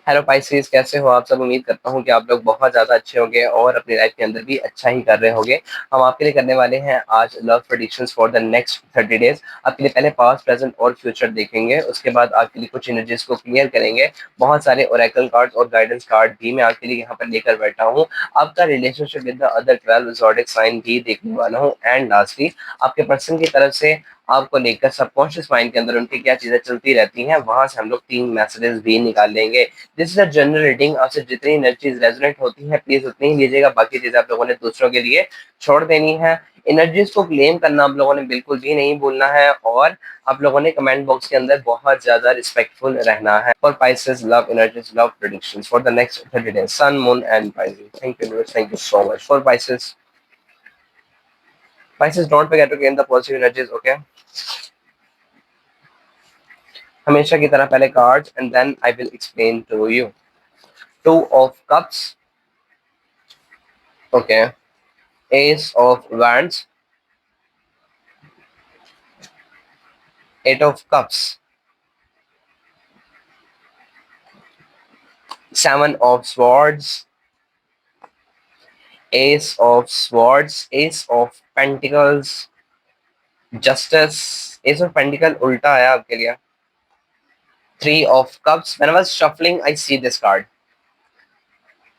Hello Pisces, कैसे हो आप सब। उम्मीद करता हूँ कि आप लोग बहुत ज़्यादा अच्छे होंगे और अपनी लाइफ के अंदर भी अच्छा ही कर रहे होंगे। हम आपके लिए करने वाले हैं आज love predictions for the next 30 days. आपके लिए पहले पास्ट, प्रेजेंट और फ्यूचर देखेंगे, उसके बाद आपके लिए कुछ एनर्जीज को क्लियर करेंगे। बहुत सारे ओरेकल कार्ड्स और गाइडेंस कार्ड भी मैं आपके लिए यहाँ पर लेकर बैठा हूँ। आपका relationship with the other 12 zodiac sign भी देखने वाला हूँ। एंड लास्टली आपके पर्सन की तरफ से आपको लेकर सबकॉन्शियस माइंड के अंदर उनकी क्या चीजें चलती रहती हैं, वहां से हम लोग 3 मैसेजेस भी निकाल लेंगे। This is a general reading. आपसे जितनी एनर्जीज रेजोनेट होती है प्लीज उतनी ही लीजिएगा, बाकी चीजें आप लोगों ने दूसरों के लिए छोड़ देनी है। एनर्जीज को क्लेम करना आप लोगों ने बिल्कुल भी नहीं भूलना है, और आप लोगों ने कमेंट बॉक्स के अंदर बहुत ज्यादा रिस्पेक्टफुल रहना है। For Pisces love energies, love predictions for the next 30 days, sun moon and Pisces. Thank you so much for Pisces. Pisces, don't forget to gain the positive energies, okay. हमेशा की तरह पहले cards and then I will explain to you. Two of cups, okay. Ace of wands, eight of cups, seven of swords, ace of swords, ace of pentacles, justice. Ace of pentacle उल्टा आया आपके लिए। Three of cups, when I was shuffling I see this card,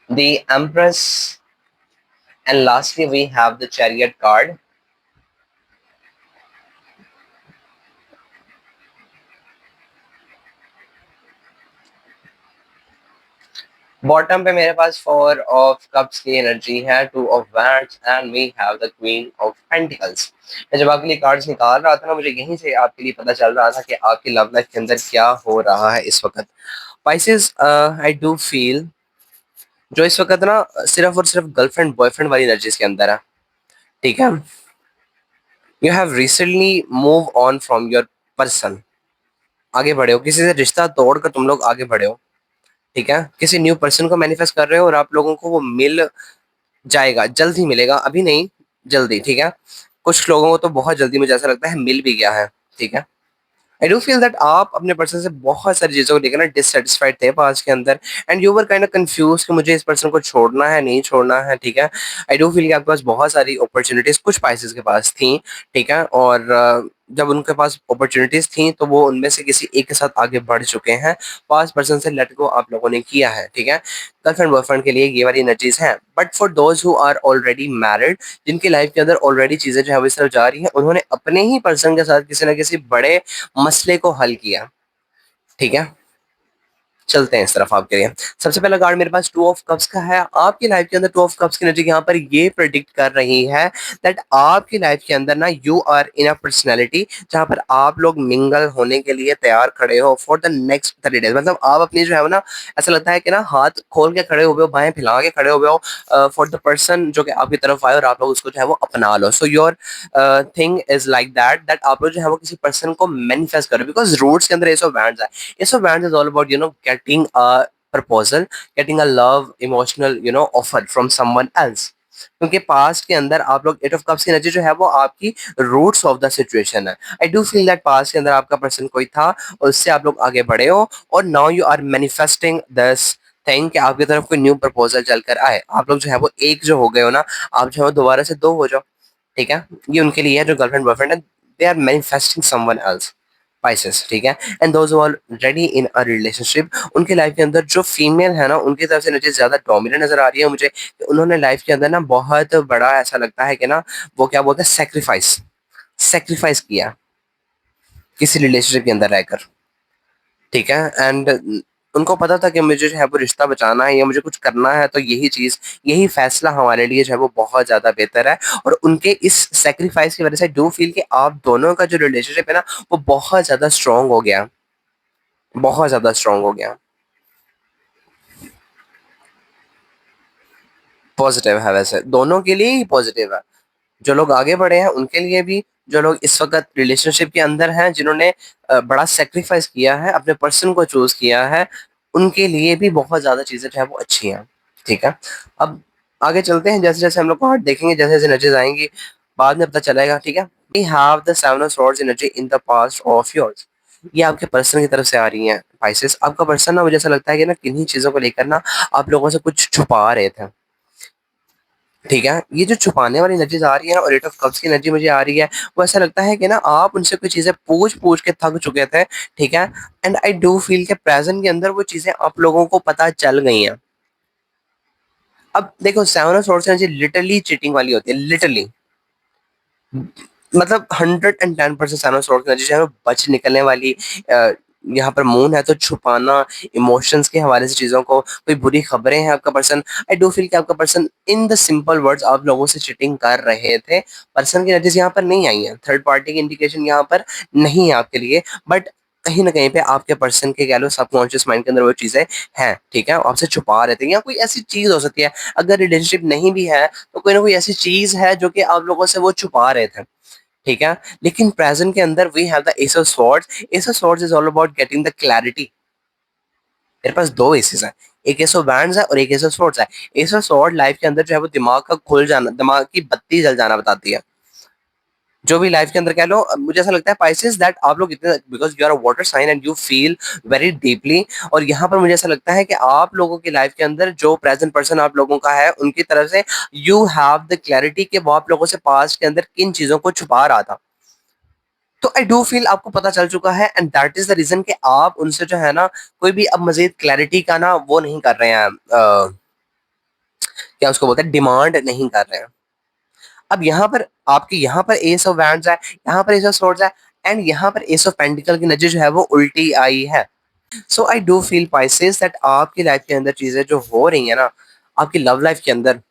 the empress, and lastly we have the chariot card. Bottom पे मेरे पास four of cups की energy है, two of wands and we have the queen of pentacles. मैं जब आपके लिए cards निकाल रहा था ना, मुझे यहीं से आपके लिए पता चल रहा था कि आपकी लव लाइफ के अंदर क्या हो रहा है इस वक्त। पाइसेस, आई डू फील जो इस वक्त ना सिर्फ और सिर्फ गर्लफ्रेंड बॉयफ्रेंड वाली एनर्जीज के अंदर है, ठीक है। You have recently move on from your person, आगे बढ़े हो, किसी से रिश्ता तोड़कर तुम लोग आगे बढ़े हो, ठीक है। किसी न्यू पर्सन को मैनिफेस्ट कर रहे हो और आप लोगों को वो मिल जाएगा, जल्द ही मिलेगा, अभी नहीं, जल्दी, ठीक है। कुछ लोगों को तो बहुत जल्दी, मुझे ऐसा लगता है, मिल भी गया है, ठीक है। आई डू फील दैट आप अपने पर्सन से बहुत सारी चीज़ों को लेकर ना डिससेटिस्फाइड थे पास्ट के अंदर, and you were kind of confuse कि मुझे इस पर्सन को छोड़ना है नहीं छोड़ना है, ठीक है। आई डू फील कि आपके पास बहुत सारी अपॉर्चुनिटीज कुछ पाइसेस के पास थी, ठीक है। और जब उनके पास अपॉर्चुनिटीज थी तो वो उनमें से किसी एक के साथ आगे बढ़ चुके हैं। पास्ट पर्सन से लेट गो आप लोगों ने किया है, ठीक है। गर्लफ्रेंड बॉयफ्रेंड के लिए ये वाली एनर्जीज हैं, but for those who are already married, जिनकी लाइफ के अंदर ऑलरेडी चीजें जो है वो इस तरफ जा रही हैं, उन्होंने अपने ही पर्सन के साथ किसी ना किसी बड़े मसले को हल किया, ठीक है। चलते हैं इस तरफ आपके लिए। सबसे पहला कार्ड मेरे पास टू ऑफ कप्स का है। आपकी लाइफ के अंदर टू ऑफ कप्स की एनर्जी यहाँ पर ये प्रेडिक्ट कर रही है दैट आपकी लाइफ के अंदर ना you are in a personality जहाँ पर आप लोग मिंगल होने के लिए तैयार खड़े हो फॉर द नेक्स्ट 30 डेज। मतलब आप अपनी जो है ना, ऐसा लगता है कि ना हाथ खोल के खड़े हुए हो, बाहें फैला के खड़े हुए हो फॉर द पर्सन जो कि आपकी तरफ आए और आप लोग उसको जो है वो अपना लो। So your thing is like that that आप लोग जो है वो किसी पर्सन को मैनिफेस्ट करो, बिकॉज रूट्स के अंदर एस ऑफ वैंड्स है। Ace of Wands is all about, getting a proposal, getting a love, emotional, offer from someone else. क्योंकि पास्ट के अंदर आप लोग एट ऑफ कप्स की एनर्जी जो है वो आपकी रूट्स ऑफ द सिचुएशन है। आई डू फील दैट पास्ट के अंदर आपका पर्सन कोई था और उससे आप लोग आगे बढ़े हो, और now you are manifesting this thing कि आपकी तरफ कोई न्यू प्रपोजल चल कर आए। आप लोग जो है वो एक जो हो गए हो ना, आप जो है वो दोबारा से दो हो जाओ, ठीक है। ये उनके लिए है जो गर्लफ्रेंड बॉयफ्रेंड है, they are manifesting someone else, Pisces, ठीक है। And those who are ready in a relationship, उनकी लाइफ के अंदर जो फीमेल है ना, उनकी तरफ से एनर्जी ज्यादा डोमिनेंट नजर आ रही है मुझे। कि उन्होंने लाइफ के अंदर ना बहुत बड़ा, ऐसा लगता है कि ना, वो क्या बोलते हैं, सेक्रीफाइस, सेक्रीफाइस किया किसी रिलेशनशिप के अंदर रहकर, ठीक है। एंड उनको पता था कि मुझे जो है वो रिश्ता बचाना है या मुझे कुछ करना है, तो यही चीज, यही फैसला हमारे लिए जो है वो बहुत ज्यादा बेहतर है। और उनके इस सेक्रीफाइस की वजह से डू फील कि आप दोनों का जो रिलेशनशिप है ना, वो बहुत ज्यादा स्ट्रांग हो गया, बहुत ज्यादा स्ट्रांग हो गया। पॉजिटिव है, वैसे दोनों के लिए ही पॉजिटिव है। जो लोग आगे बढ़े हैं उनके लिए भी, जो लोग इस वक्त रिलेशनशिप के अंदर हैं, जिन्होंने बड़ा सेक्रीफाइस किया है, अपने पर्सन को चूज किया है, उनके लिए भी बहुत ज्यादा चीजें जो है वो अच्छी हैं, ठीक है। अब आगे चलते हैं, जैसे जैसे हम लोग कार्ड देखेंगे, जैसे जैसे एनर्जीज आएंगी, बाद में पता चलेगा, ठीक है। We have the seven of swords energy in the past of yours, ये आपके पर्सन की तरफ से आ रही हैं, स्पाइसेस आपका पर्सन ना मुझे ऐसा लगता है कि ना किन्हीं चीज़ों को लेकर ना आप लोगों से कुछ छुपा रहे थे। ठीक है? ये जो छुपाने वाली एनर्जीज़ आ रही है ना और एट ऑफ कप्स की एनर्जी मुझे आ रही है, वो ऐसा लगता है कि ना आप उनसे कोई चीज़ें पूछ-पूछ के थक चुके थे, ठीक है? एंड आई डू फील कि प्रेज़ेंट के अंदर वो चीज़ें आप लोगों को पता चल गई हैं। अब देखो 7 of swords energy literally cheating वाली होती है, लिटरली। मतलब 110% सैनो सोर्स एनर्जी जो है वो बच निकलने वाली अ, यहाँ पर मून है तो छुपाना इमोशंस के हवाले से चीज़ों को, कोई बुरी खबरें हैं आपका पर्सन, आई डू फील कि आपका person in the simple words आप लोगों से चीटिंग कर रहे थे। पर्सन की एनर्जीज़ यहाँ पर नहीं आई हैं, थर्ड पार्टी की इंडिकेशन यहाँ पर नहीं है आपके लिए, बट कहीं न कहीं पे आपके पर्सन के कह लो सबकॉन्शियस माइंड के अंदर वो चीज़ें हैं, ठीक है? आपसे छुपा रहे थे या कोई ऐसी चीज़ हो सकती है, अगर रिलेशनशिप नहीं भी है, तो कोई ना कोई ऐसी चीज़ है जो कि आप लोगों से वो छुपा रहे थे। ठीक है? लेकिन प्रेज़ेंट के अंदर we have the ace of swords. Ace of swords is all about getting the clarity. मेरे पास 2 एसेस हैं। एक एस ऑफ वैंड्स है और एक एस ऑफ स्वॉर्ड्स है। एस ऑफ स्वॉर्ड लाइफ़ के अंदर जो है वो दिमाग का खुल जाना, दिमाग की बत्ती जल जाना बताती है। जो भी लाइफ़ के अंदर कह लो मुझे ऐसा लगता है पाइसेस दैट आप लोग इतने because you are a water sign and you feel very deeply और यहाँ पर मुझे ऐसा लगता है कि आप लोगों की लाइफ़ के अंदर जो प्रेज़ेंट पर्सन आप लोगों का है, उनकी तरफ से यू हैव द क्लैरिटी कि वो आप लोगों से पास्ट के अंदर किन चीज़ों को छुपा रहा था। तो आई डू फील आपको पता चल चुका है and that is the reason कि आप उनसे जो है ना कोई भी अब मजीद क्लैरिटी का ना वो नहीं कर रहे हैं क्या उसको बोलते हैं डिमांड नहीं कर रहे हैं। अब यहाँ पर आपके यहाँ पर एस ऑफ वैंड्स है, यहाँ पर एस ऑफ स्वॉर्ड्स है एंड यहाँ पर एस ऑफ पेंटिकल की नजर जो है वो उल्टी आई है। So I do feel Pisces that आपकी लाइफ के अंदर चीजें जो हो रही है ना आपकी लव लाइफ के अंदर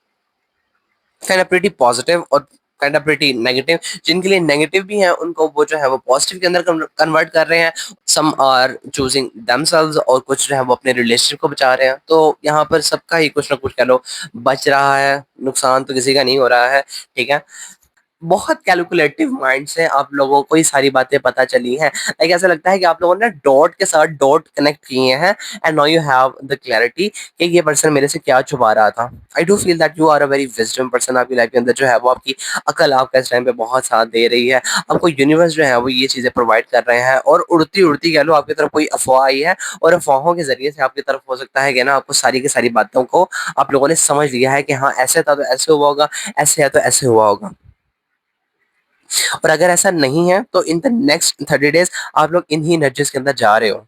काइंड ऑफ प्रीटी पॉजिटिव और काइंड ऑफ प्रीटी नेगेटिव। जिनके लिए नेगेटिव भी हैं उनको वो जो है वो पॉजिटिव के अंदर कन्वर्ट कर रहे हैं। सम आर चूजिंग देमसेल्व्स और कुछ जो है वो अपने रिलेशनशिप को बचा रहे हैं। तो यहाँ पर सबका ही कुछ ना कुछ कह लो बच रहा है, नुकसान तो किसी का नहीं हो रहा है। ठीक है? बहुत कैलकुलेटिव माइंड से आप लोगों को ये सारी बातें पता चली हैं। लाइक ऐसा लगता है कि आप लोगों ने डॉट के साथ डॉट कनेक्ट किए हैं and now you have the clarity कि ये पर्सन मेरे से क्या छुपा रहा था। I do feel that you are a very wisdom person. आपकी लाइफ के अंदर जो है वो आपकी अकल आपका इस टाइम पे बहुत साथ दे रही है। आपको यूनिवर्स जो है वो ये चीज़ें प्रोवाइड कर रहे हैं और उड़ती-उड़ती कह लो आपकी तरफ कोई अफ़वाह आई है और अफ़वाहों के ज़रिए से आपकी तरफ हो सकता है कि ना आपको सारी की सारी बातों को आप लोगों ने समझ लिया है कि हाँ, ऐसे था तो ऐसे हुआ होगा, ऐसे है तो ऐसे हुआ होगा। और अगर ऐसा नहीं है तो इन द नेक्स्ट 30 डेज आप लोग इन्हीं एनर्जीज के अंदर जा रहे हो।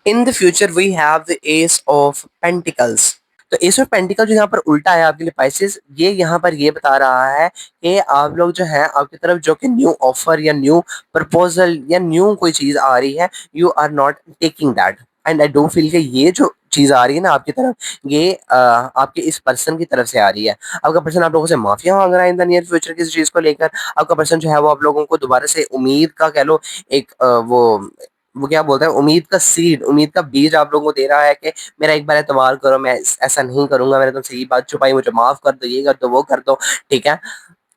In the future we have the ace of pentacles. तो एस ऑफ पेंटिकल जो यहाँ पर उल्टा है आपके लिए पाइसेस, ये यहाँ पर ये बता रहा है कि आप लोग जो है आपकी तरफ जो कि न्यू ऑफर या न्यू प्रपोजल या न्यू कोई चीज आ रही है, you are not taking that. And I don't feel कि ये जो चीज आ रही है ना आपकी तरफ, ये आपके इस पर्सन की तरफ से आ रही है। आपका पर्सन आप लोगों से माफिया मांग रहा है इन द नियर फ्यूचर किसी चीज को लेकर। आपका पर्सन जो है वो आप लोगों को दोबारा से उम्मीद का कह लो एक वो क्या बोलते हैं उम्मीद का सीड, उम्मीद का बीज आप लोगों को दे रहा है कि मेरा एक बार एतबार करो, मैं ऐसा नहीं करूंगा, मैंने तुमसे ये बात छुपाई, मुझे माफ कर दो, ये कर दो, वो कर दो। ठीक है?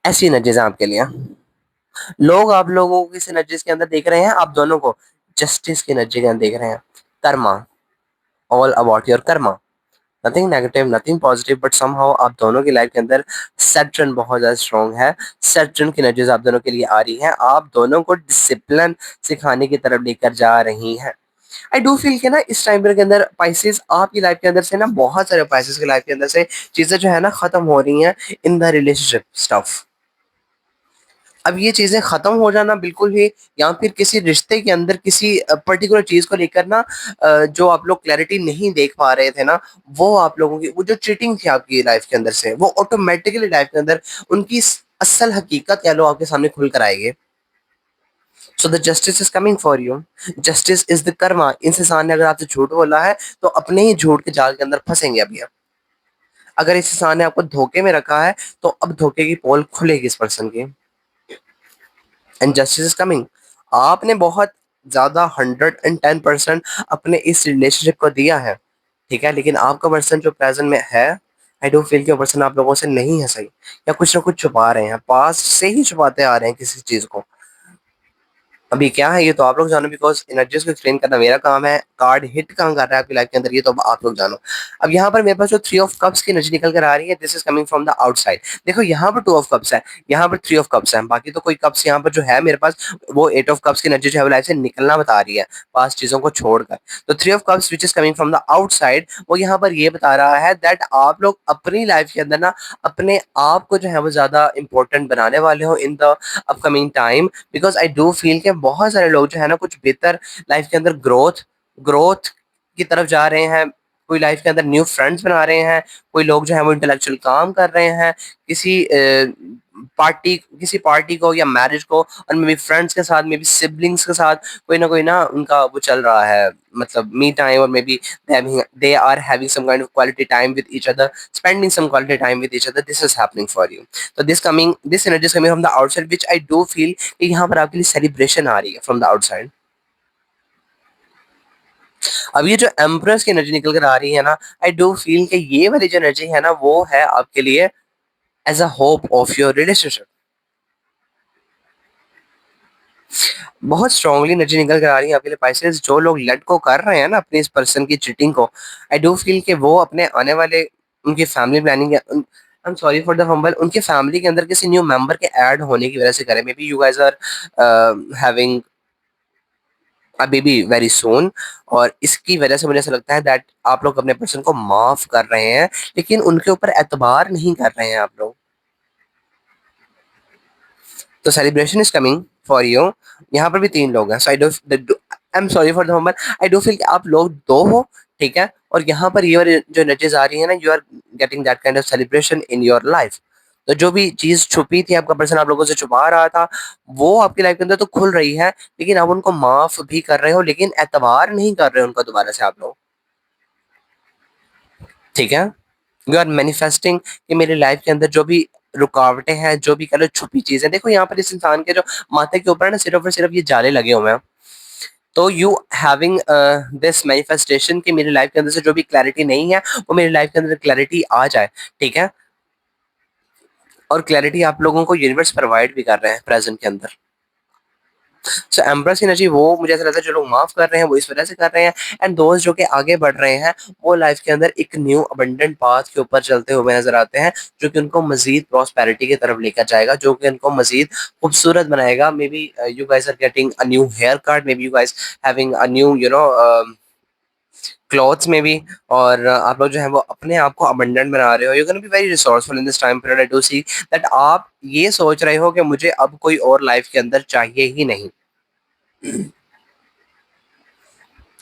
ऐसी एनर्जीज हैं आपके लिए। लोग आप लोगों को किस एनर्जीज के अंदर देख रहे हैं? आप दोनों को जस्टिस की एनर्जी के अंदर देख रहे हैं। Karma, all about your Karma. Nothing negative, nothing positive, but somehow आप दोनों की लाइफ के अंदर सैटर्न बहुत ज्यादा स्ट्रांग है। सैटर्न की एनर्जीज आप दोनों के लिए आ रही है। आप दोनों को डिसिप्लिन सिखाने की तरफ लेकर जा रही हैं। आई डू फील कि ना इस टाइम के अंदर पाइसेस आपकी लाइफ के अंदर से ना बहुत सारे पाइसेस की लाइफ के अंदर से चीजें जो है ना खत्म हो रही हैं इन द रिलेशनशिप स्टफ। अब ये चीजें खत्म हो जाना बिल्कुल भी या फिर किसी रिश्ते के अंदर किसी पर्टिकुलर चीज को लेकर ना जो आप लोग क्लैरिटी नहीं देख पा रहे थे ना, वो आप लोगों की वो जो चीटिंग थी आपकी लाइफ के अंदर से वो ऑटोमेटिकली लाइफ के अंदर उनकी असल हकीकत कह लो आपके सामने खुल कर आएगी। So the justice is coming for you. Justice is the Karma. इस इंसान ने अगर आपसे झूठ बोला है तो अपने ही झूठ के जाल के अंदर फंसेंगे अभी आप। अगर इस इंसान ने आपको धोखे में रखा है तो अब धोखे की पोल खुलेगी इस पर्सन की। And justice is coming. आपने बहुत ज्यादा 110% अपने इस रिलेशनशिप को दिया है। ठीक है? लेकिन आपका पर्सन जो प्रेजेंट में है, आई डोंट फील कि वो पर्सन आप लोगों से नहीं है सही, या कुछ ना कुछ छुपा रहे हैं, पास्ट से ही छुपाते आ रहे हैं किसी चीज को। अभी क्या है ये तो आप लोग जानो, बिकॉज एनर्जीज को एक्सप्लेन करना मेरा काम है। कार्ड हिट कहाँ कर रहा है आपकी लाइफ के अंदर ये तो अब आप लोग जानो। अब यहाँ पर मेरे पास जो थ्री ऑफ कप्स की एनर्जी निकल कर आ रही है, this is coming from the outside. देखो यहाँ पर टू ऑफ कप्स है, यहाँ पर थ्री ऑफ कप्स है, बाकी तो कोई कप्स यहाँ पर जो है मेरे पास वो एट ऑफ कप्स की एनर्जी जो है लाइफ से निकलना बता रही है, पास चीजों को छोड़कर। तो three of cups which is coming from the outside, वो यहाँ पर ये बता रहा है दैट आप लोग अपनी लाइफ के अंदर ना अपने आप को जो है वो ज्यादा इंपॉर्टेंट बनाने वाले हो in the upcoming time. Because I do feel कि बहुत सारे लोग जो है ना कुछ बेहतर लाइफ के अंदर ग्रोथ ग्रोथ की तरफ जा रहे हैं। कोई लाइफ के अंदर न्यू फ्रेंड्स बना रहे हैं, कोई लोग जो है वो इंटेलेक्चुअल काम कर रहे हैं, किसी पार्टी को या मैरिज को, और मे बी फ्रेंड्स के साथ, मे बी सिबलिंग्स के साथ कोई ना उनका वो चल रहा है, मतलब मी टाइम, और may be they are having some kind of quality time with each other, spending some quality time with each other. This is happening for you. So this energy is coming from the outside, which I do feel कि यहाँ पर आपके लिए celebration आ रही है from the outside. अब ये जो एम्प्रेस की एनर्जी निकल कर आ रही है ना, आई डू फील कि ये वाली जो एनर्जी है ना वो है आपके लिए as a hope of your relationship. बहुत स्ट्रांगली एनर्जी निकल कर आ रही है आपके लिए पाइसेस। जो लोग लेट को कर रहे हैं ना अपने इस पर्सन की चीटिंग को, आई डू फील कि वो अपने आने वाले उनकी family planning, I am sorry for the fumble, उनके फैमिली के अंदर किसी न्यू मेंबर के ऐड होने की वजह से करें। Maybe you guys are having a baby very soon, और इसकी वजह से मुझे ऐसा लगता है दैट आप लोग अपने पर्सन को माफ कर रहे हैं, लेकिन उनके ऊपर एतबार नहीं कर रहे हैं आप लोग। तो celebration is coming for you. यहाँ पर भी तीन लोग हैं, so I am sorry for the moment, I do feel कि आप लोग दो हो, ठीक है। और यहाँ पर ये वाली जो एनर्जीज आ रही है ना, you are getting that kind of celebration in your life. तो जो भी चीज छुपी थी, आपका पर्सन आप लोगों से छुपा रहा था, वो आपकी लाइफ के अंदर तो खुल रही है, लेकिन आप उनको माफ भी कर रहे हो, लेकिन एतबार नहीं कर रहे हो उनका दोबारा से आप लोग, ठीक है। यू आर मैनिफेस्टिंग कि मेरी लाइफ के अंदर जो भी रुकावटें हैं, जो भी कह लो छुपी चीजें, देखो यहाँ पर इस इंसान के जो माथे के ऊपर है ना सिर्फ और सिर्फ ये जाले लगे हुए हैं। तो यू हैविंग दिस मैनिफेस्टेशन कि मेरी लाइफ के अंदर से जो भी क्लैरिटी नहीं है वो मेरी लाइफ के अंदर क्लैरिटी आ जाए, ठीक है। और क्लैरिटी आप लोगों को यूनिवर्स प्रोवाइड भी कर रहे हैं प्रेजेंट के अंदर। सो एम्प्रेस एनर्जी वो मुझे ऐसा लगता है जो लोग माफ कर रहे हैं वो इस वजह से कर रहे हैं, एंड दोस्त जो कि आगे बढ़ रहे हैं वो लाइफ के अंदर एक न्यू अबंडेंट पाथ के ऊपर चलते हुए नजर आते हैं, जो कि उनको मजीद प्रॉस्पेरिटी की तरफ लेकर जाएगा, जो कि उनको मजीद खूबसूरत बनाएगा। Maybe you guys are getting a new haircut, maybe you guys having a new clothes में भी, और आप लोग जो है वो अपने आप को अबंडेंट बना रहे हो। You can be very resourceful in this time period. I do see that आप ये सोच रहे हो कि मुझे अब कोई और लाइफ के अंदर चाहिए ही नहीं,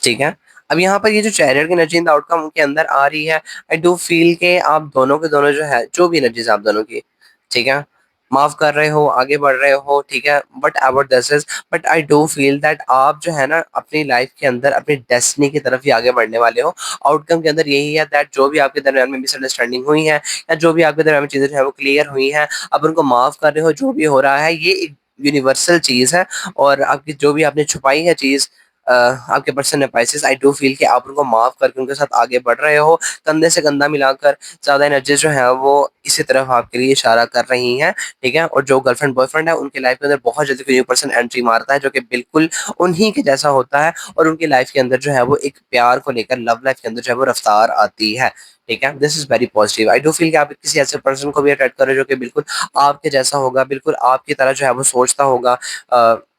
ठीक है। अब यहाँ पर ये जो चैरियट की एनर्जी इन द आउटकम के अंदर आ रही है, आई डू फील के आप दोनों के दोनों जो है जो भी एनर्जीज आप दोनों की, ठीक है, माफ कर रहे हो, आगे बढ़ रहे हो, ठीक है। But about this is, but I do feel that आप जो है ना अपनी लाइफ के अंदर अपनी डेस्टिनी की तरफ ही आगे बढ़ने वाले हो। आउटकम के अंदर यही है दैट जो भी आपके दरमियान में मिसअंडरस्टैंडिंग हुई है, या जो भी आपके दरमियान में चीजें जो है वो क्लियर हुई हैं, आप उनको माफ कर रहे हो। जो भी हो रहा है ये एक यूनिवर्सल चीज है, और आपकी जो भी आपने छुपाई है चीज आपके person Pisces, I do feel कि आप उनको माफ करके उनके साथ आगे बढ़ रहे हो, कंधे से कंधा मिलाकर। ज्यादा एनर्जी जो है वो इसी तरफ आपके लिए इशारा कर रही हैं, ठीक है। और जो गर्लफ्रेंड बॉयफ्रेंड है उनकी लाइफ के अंदर बहुत जल्दी कोई न्यू पर्सन एंट्री मारता है, जो कि बिल्कुल उन्हीं के जैसा होता है, और उनकी लाइफ के अंदर जो है वो एक प्यार को लेकर लव लाइफ के अंदर जो है वो रफ्तार आती है, ठीक है। This is very positive. I do feel कि आप किसी ऐसे पर्सन को भी अट्रैक्ट कर रहे हो जो कि बिल्कुल आपके जैसा होगा, बिल्कुल आपकी तरह जो है वो सोचता होगा,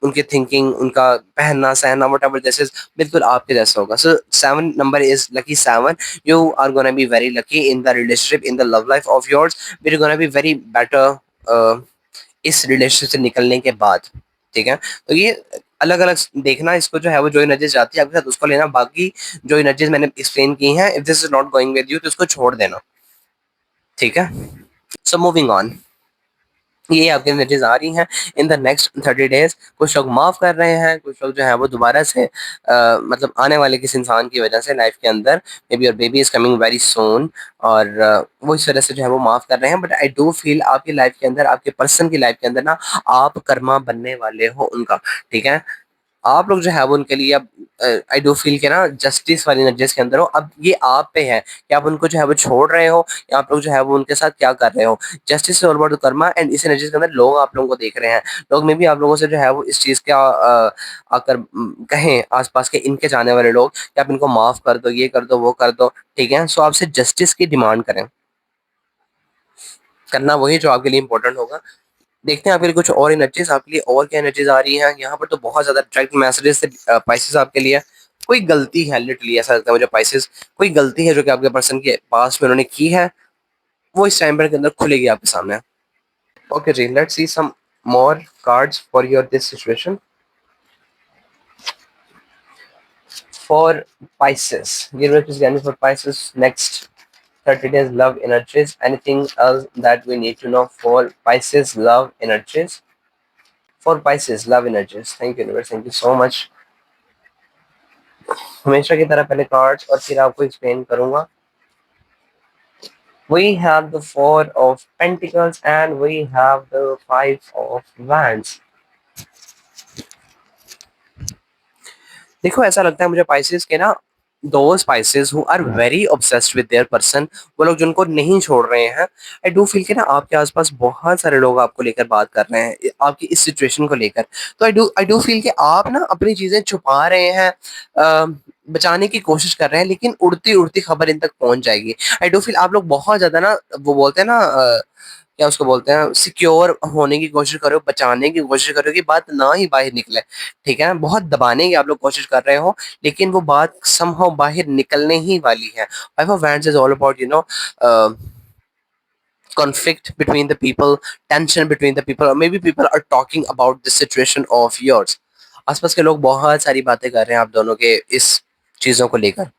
उनकी थिंकिंग, उनका पहनना सहना, वट एवर दिस इज बिल्कुल आपके जैसा होगा। So 7 number is lucky 7। You are gonna be very lucky in the relationship, in the love life of yours. We gonna be very better इस रिलेशनशिप से निकलने के बाद, ठीक है। तो ये अलग अलग देखना, इसको जो है वो जो एनर्जीज जाती है आपके साथ उसको लेना, बाकी जो एनर्जीज मैंने एक्सप्लेन की हैं, if this is not going with you तो उसको छोड़ देना, ठीक है। सो मूविंग ऑन, ये आपकी एनर्जीज आ रही हैं इन द नेक्स्ट 30 डेज। कुछ लोग माफ कर रहे हैं, कुछ लोग जो है वो दोबारा से मतलब आने वाले किसी इंसान की वजह से लाइफ के अंदर, may be your baby is coming very soon, और वो इस वजह से जो है वो माफ कर रहे हैं। बट आई डू फील आपकी लाइफ के अंदर, आपके पर्सन की लाइफ के अंदर ना आप कर्मा बनने वाले हो उनका, ठीक है। आप लोग जो है वो उनके लिए अब आई डू फील के ना जस्टिस वाली एनर्जीज के अंदर हो। अब ये आप पे है कि आप उनको जो है वो छोड़ रहे हो या आप लोग जो है वो उनके साथ क्या कर रहे हो। Justice is all about the Karma and इस एनर्जीज के अंदर लोग आप लोगों को देख रहे हैं। लोग में भी आप लोगों से जो है वो इस चीज का आकर कहें आसपास के इनके जाने वाले लोग कि आप इनको माफ कर दो, ये कर दो, वो कर दो। ठीक है, सो आपसे जस्टिस की डिमांड करें, करना वही जो आपके लिए इंपॉर्टेंट होगा। देखते हैं आपके लिए कुछ और एनर्जीज, आपके लिए और क्या एनर्जीज आ रही हैं यहाँ पर। तो बहुत ज्यादा डायरेक्ट मैसेजेस से पाइसेस आपके लिए कोई गलती है, लिटरली ऐसा लगता है मुझे पाइसेस, कोई गलती है जो कि आपके पर्सन के पास में उन्होंने की है, वो इस टाइम पर के अंदर खुलेगी आपके सामने। ओके जी, let's see some more cards for your this situation. For Pisces, universe is guiding for Pisces next 30 days love energies. Anything else that we need to know for Pisces love energies? For Pisces love energies. Thank you universe, thank you so much. हमेशा की तरह पहले cards और फिर आपको explain करूंगा। We have the Four of Pentacles and we have the Five of Wands. देखो ऐसा लगता है मुझे पाइसेस के ना, those Pisces who are very obsessed with their person, वो लोग जिनको नहीं छोड़ रहे हैं। आई डू फील के ना आपके आसपास बहुत सारे लोग आपको लेकर बात कर रहे हैं आपकी इस सिचुएशन को लेकर। तो आई डू फील कि आप ना अपनी चीजें छुपा रहे हैं, बचाने की कोशिश कर रहे हैं, लेकिन उड़ती उड़ती खबर इन तक पहुंच जाएगी। आई डू फील आप लोग बहुत ज्यादा ना, वो बोलते हैं ना क्या उसको बोलते हैं, सिक्योर होने की कोशिश करो, बचाने की कोशिश करो कि बात ना ही बाहर निकले। ठीक है, बहुत दबाने की आप लोग कोशिश कर रहे हो, लेकिन वो बात समहाउ बाहर निकलने ही वाली है। Five of wands is all about conflict between the people, tension between the people, or maybe people are talking about the situation of yours. आसपास के लोग बहुत सारी बातें कर रहे हैं आप दोनों के इस चीजों को लेकर।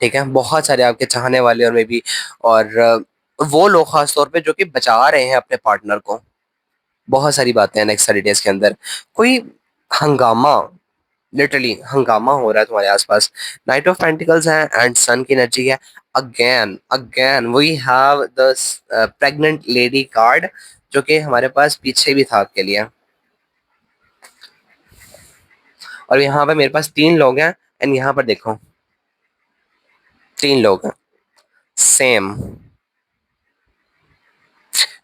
ठीक है, बहुत सारे आपके चाहने वाले और मे बी और वो लोग खास तौर पे जो कि बचा रहे हैं अपने पार्टनर को। बहुत सारी बातें हैं नेक्स्ट 30 डेज के अंदर। कोई हंगामा, लिटरली हंगामा हो रहा है तुम्हारे आसपास। नाइट ऑफ पेंटिकल्स है एंड सन की एनर्जी है। Again again we have the pregnant lady card, जो कि हमारे पास पीछे भी था आपके लिए। और यहाँ पे मेरे पास तीन लोग हैं एंड यहाँ पर देखो तीन लोग हैं सेम।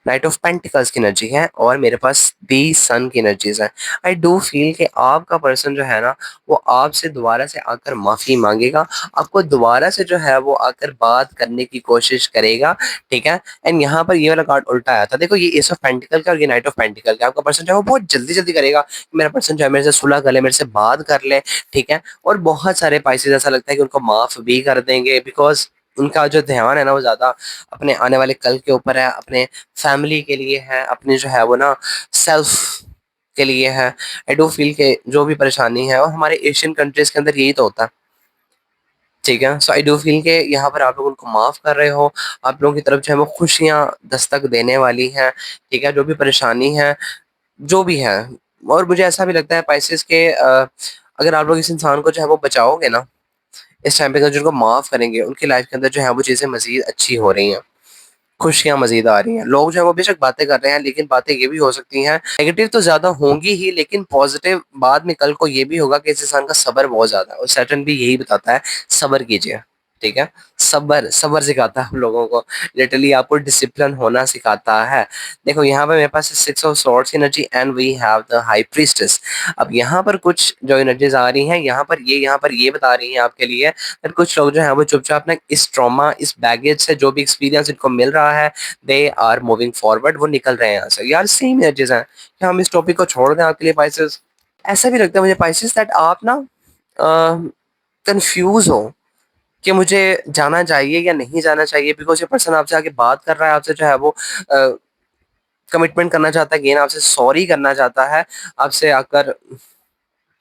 नाइट ऑफ पेंटिकल्स की एनर्जी है और मेरे पास दी सन की एनर्जीज है। आई डू फील कि आपका पर्सन जो है ना, वो आपसे दोबारा से आकर माफी मांगेगा, आपको दोबारा से जो है वो आकर बात करने की कोशिश करेगा। ठीक है, एंड यहाँ पर ये वाला कार्ड उल्टा आया था। देखो ये एस ऑफ पेंटिकल का और ये नाइट ऑफ पेंटिकल का, आपका पर्सन जो है वो बहुत जल्दी जल्दी करेगा कि मेरा पर्सन जो है मेरे से सुलह कर ले, मेरे से बात कर ले। ठीक है, और बहुत सारे पाइसेस ऐसा लगता है कि उनको माफ भी कर देंगे, बिकॉज उनका जो ध्यान है ना वो ज्यादा अपने आने वाले कल के ऊपर है, अपने फैमिली के लिए है, अपनी जो है वो ना सेल्फ के लिए है। आई डू फील के जो भी परेशानी है, और हमारे एशियन कंट्रीज के अंदर यही तो होता है। ठीक है, सो आई डू फील के यहाँ पर आप लोग उनको माफ कर रहे हो, आप लोगों की तरफ जो है वो खुशियां दस्तक देने वाली हैं। ठीक है, जो भी परेशानी है, जो भी है। और मुझे ऐसा भी लगता है पाइसेस के अगर आप लोग इस इंसान को जो है वो बचाओगे ना, इस टाइम पे अगर जिनको माफ करेंगे, उनकी लाइफ के अंदर जो है वो चीजें मजीद अच्छी हो रही हैं, खुशियाँ मज़ीद आ रही हैं। लोग जो है वो बेशक बातें कर रहे हैं, लेकिन बातें ये भी हो सकती हैं, नेगेटिव तो ज़्यादा होंगी ही, लेकिन पॉजिटिव बाद में कल को ये भी होगा कि इस इंसान का सब्र बहुत ज़्यादा है, और सैटर्न भी यही बताता है, सब्र कीजिए। ठीक है, सब्र सब्र सिखाता है हम लोगों को, लिटरली आपको डिसिप्लिन होना सिखाता है। देखो यहाँ पे मेरे पास सिक्स ऑफ स्वॉर्ड्स की energy and we have the high priestess. अब यहाँ पर कुछ जो एनर्जीज आ रही हैं, यहाँ पर ये बता रही हैं आपके लिए कि कुछ लोग जो हैं वो चुपचाप ना इस ट्रॉमा, इस बैगेज से जो भी एक्सपीरियंस इनको मिल रहा है, दे आर मूविंग फॉरवर्ड, वो निकल रहे हैं यहाँ से। यार सेम एनर्जीज हैं, क्या हम इस टॉपिक को छोड़ दें आपके लिए पाइसेस? ऐसा भी लगता है मुझे पाइसेस दैट आप ना कंफ्यूज हो कि मुझे जाना चाहिए या नहीं जाना चाहिए, बिकॉज ये पर्सन आपसे आके बात कर रहा है, आपसे जो है वो कमिटमेंट करना चाहता है, गेन आपसे सॉरी करना चाहता है, आपसे आकर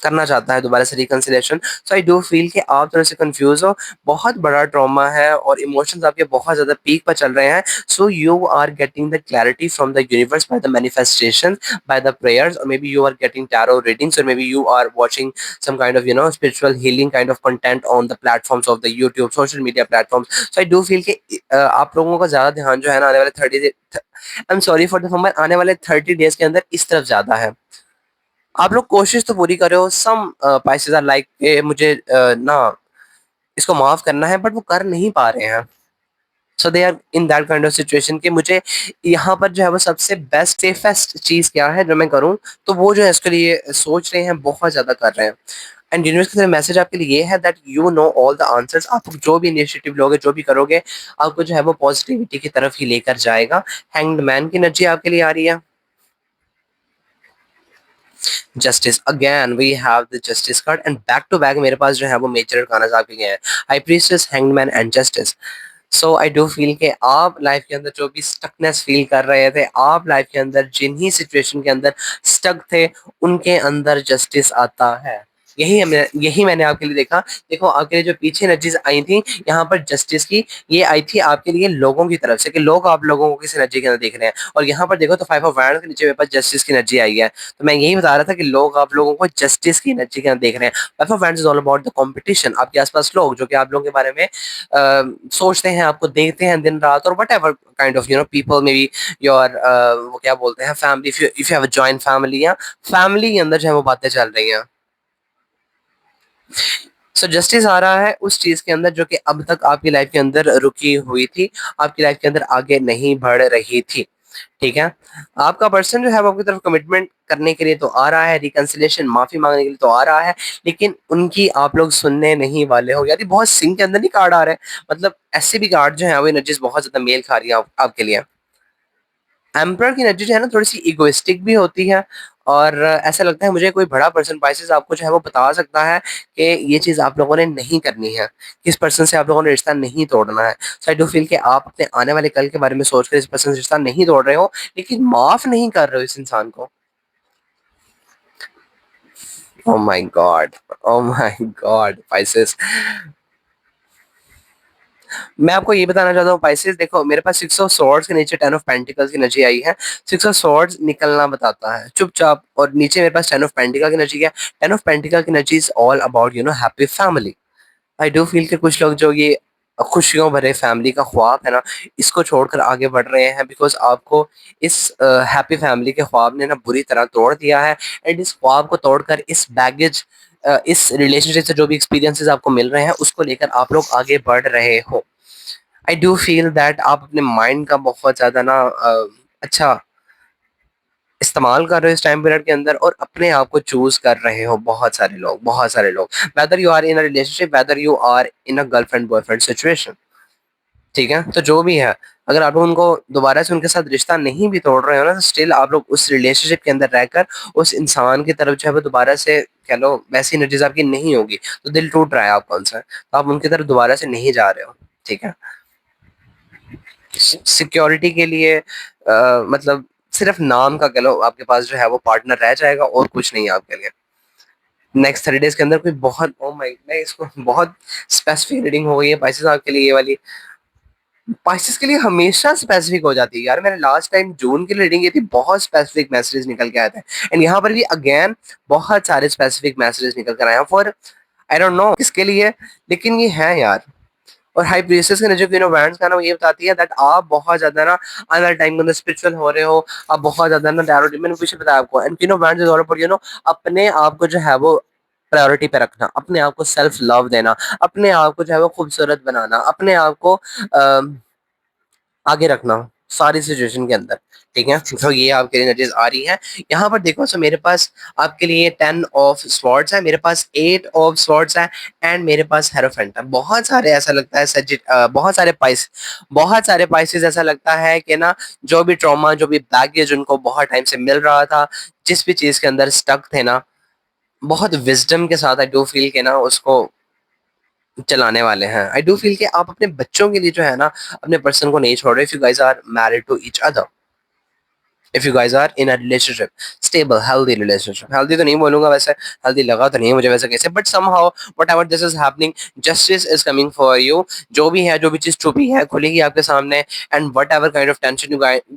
करना चाहता है दोबारा से reconciliation. So I do feel कि आप थोड़े से कंफ्यूज हो, बहुत बड़ा ट्रॉमा है और इमोशंस आपके बहुत ज्यादा पीक पर चल रहे हैं। So you are getting the clarity from the universe by the manifestation, by the prayers, और maybe you are getting tarot readings, और maybe you are watching some kind of spiritual healing kind of content on the platforms of the YouTube social media platforms. So I do feel कि आप लोगों का ज्यादा ध्यान जो है ना आने वाले 30 आई am sorry for the former, आने वाले 30 डेज के अंदर इस तरफ ज्यादा है। आप लोग कोशिश तो पूरी कर रहे हो, सम पाइसेस आर लाइक मुझे ना इसको माफ करना है, बट वो कर नहीं पा रहे हैं। So they are in that kind of situation कि मुझे यहाँ पर जो है वो सबसे बेस्ट सेफेस्ट चीज क्या है जो मैं करूँ, तो वो जो है इसके लिए सोच रहे हैं, बहुत ज्यादा कर रहे हैं। एंड यूनिवर्स की तरफ मैसेज आपके लिए ये है that you know all the answers. आप जो भी इनिशिएटिव लोगे, जो भी करोगे, आपको जो है वो पॉजिटिविटी की तरफ ही लेकर जाएगा। हैंग्ड मैन की एनर्जी आपके लिए आ रही है। Justice, again we have the justice card and back to back मेरे पास जो है वो मेजर अरकानास आपके लिए हैं, high priestess, hanged man and justice. So I do feel कि आप लाइफ के अंदर जो भी स्टकनेस फील कर रहे थे, आप लाइफ के अंदर जिन्हीं सिचुएशन के अंदर स्टक थे, उनके अंदर जस्टिस आता है। यही मैंने आपके लिए देखा। देखो आपके लिए जो पीछे एनर्जीज आई थी यहाँ पर जस्टिस की, ये आई थी आपके लिए लोगों की तरफ से कि लोग आप लोगों को किस एनर्जी के अंदर देख रहे हैं। और यहाँ पर देखो तो 5 ऑफ वैंड्स के नीचे मेरे पास जस्टिस की एनर्जी आई है। तो मैं यही बता रहा था कि लोग आप लोगों को जस्टिस की एनर्जी के अंदर देख रहे हैं। 5 of wands is all about the competition. आपके आसपास लोग जो कि आप लोगों के बारे में सोचते हैं, आपको देखते हैं दिन रात, और what ever kind of people may be your वो क्या बोलते हैं family, if you have a joint family, या फैमिली के अंदर जो है वो बातें चल रही हैं। सो जस्टिस आ रहा है उस चीज के अंदर जो कि अब तक आपकी लाइफ के अंदर रुकी हुई थी, आपकी लाइफ के अंदर आगे नहीं बढ़ रही थी। ठीक है, आपका पर्सन जो है वो आपकी तरफ कमिटमेंट करने के लिए तो आ रहा है, रिकंसिलेशन माफी मांगने के लिए तो आ रहा है, लेकिन उनकी आप लोग सुनने नहीं वाले हो। यानी बहुत सिंक के अंदर नहीं कार्ड आ रहे हैं, मतलब ऐसे भी कार्ड जो है वो एनर्जीज बहुत ज्यादा मेल खा रही है आपके लिए। एम्परर की एनर्जी जो है ना थोड़ी सी इगोइस्टिक भी होती है, और ऐसा लगता है मुझे कोई बड़ा पर्सन पाइसेस आपको जो है वो बता सकता है कि ये चीज आप लोगों ने नहीं करनी है, किस पर्सन से आप लोगों ने रिश्ता नहीं तोड़ना है। सो आई डू फील कि आप अपने आने वाले कल के बारे में सोचकर इस पर्सन से रिश्ता नहीं तोड़ रहे हो, लेकिन माफ नहीं कर रहे हो इस इंसान को। Oh my God, oh my God Pisces. मैं आपको ये बताना चाहता हूँ पाइसेस, देखो मेरे पास 6 ऑफ स्वॉर्ड्स के नीचे 10 ऑफ पेंटिकल्स की एनर्जी आई है। 6 ऑफ स्वॉर्ड्स निकलना बताता है चुपचाप, और नीचे मेरे पास 10 ऑफ पेंटिकल की एनर्जी है। 10 ऑफ पेंटिकल की energy is all about happy family. I do feel कि कुछ लोग जो ये खुशियों भरे फैमिली का ख्वाब है ना, इसको छोड़कर आगे बढ़ रहे हैं, बिकॉज आपको इस हैप्पी फैमिली के ख्वाब ने ना बुरी तरह तोड़ दिया है। एंड इस ख्वाब को तोड़कर इस बैगेज, इस रिलेशनशिप से जो भी एक्सपीरियंसेस आपको मिल रहे हैं, उसको लेकर आप लोग आगे बढ़ रहे हो। आई डू फील दैट आप अपने माइंड का बहुत ज्यादा ना अच्छा इस्तेमाल कर रहे हो इस टाइम पीरियड के अंदर, और अपने आप को चूज कर रहे हो। बहुत सारे लोग whether you are in a relationship, whether you are in a girlfriend boyfriend situation. ठीक है, तो जो भी है, अगर आप लोग उनको दोबारा से उनके साथ रिश्ता नहीं भी तोड़ रहे हो ना, तो स्टिल आप लोग उस रिलेशनशिप के अंदर रहकर उस इंसान की तरफ जो है वो दोबारा से कह लो वैसी एनर्जीज आपकी नहीं होगी, तो दिल टूट रहा है आपका उनसे, तो आप उनकी तरफ दोबारा से नहीं जा रहे हो। ठीक है, सिक्योरिटी के लिए मतलब सिर्फ नाम का कह लो आपके पास जो है वो पार्टनर रह जाएगा, और कुछ नहीं है आपके लिए। नेक्स्ट 30 डेज के अंदर कोई बहुत, ओ माय, मैं इसको बहुत स्पेसिफिक रीडिंग हो गई है पाइसेस आपके लिए ये वाली। पाइसेस के लिए हमेशा स्पेसिफिक हो जाती है यार। मैंने लास्ट टाइम जून की रीडिंग की थी, बहुत स्पेसिफिक मैसेजेस निकल के आए थे, एंड यहाँ पर भी अगेन बहुत सारे स्पेसिफिक मैसेजेस निकल कर आए हैं फॉर, आई डोंट नो किसके लिए, लेकिन ये है यार। और हाई प्रीस्टेस के जो बैंड्स का ना वो ये बताती है दैट आप बहुत ज्यादा ना आने वाले टाइम के अंदर स्पिरिचुअल हो रहे हो, आप बहुत ज्यादा ना टैरो, मैंने पीछे बताया आपको, and bands is all about अपने आप को जो है वो प्रायोरिटी पे रखना, अपने आप को सेल्फ लव देना, अपने आप को जो है वो खूबसूरत बनाना, अपने आप को आगे रखना सारी सिचुएशन के अंदर। ठीक है, तो ये आपके लिए एनर्जीज आ रही है। यहाँ पर देखो, सो मेरे पास आपके लिए 10 ऑफ स्वॉर्ड्स है, मेरे पास 8 ऑफ स्वॉर्ड्स है, एंड मेरे पास हेरोफेंट है। बहुत सारे ऐसा लगता है बहुत सारे पाइसेस ऐसा लगता है कि ना जो भी ट्रॉमा, जो भी बैगेज उनको बहुत टाइम से मिल रहा था, जिस भी चीज के अंदर स्टक थे ना, बहुत विजडम के साथ आई डू फील के ना उसको चलाने वाले हैं। आई डू फील कि आप अपने बच्चों के लिए जो है ना अपने पर्सन को नहीं छोड़ रहे। If you guys are married to each other, if you guys are in a relationship, stable healthy relationship, healthy तो नहीं बोलूंगा वैसे, हेल्दी लगा तो नहीं है मुझे वैसे कैसे, but somehow whatever this is happening, justice is coming for you. जो भी है, जो भी चीज छुपी है खुलेगी आपके सामने, and whatever kind of tension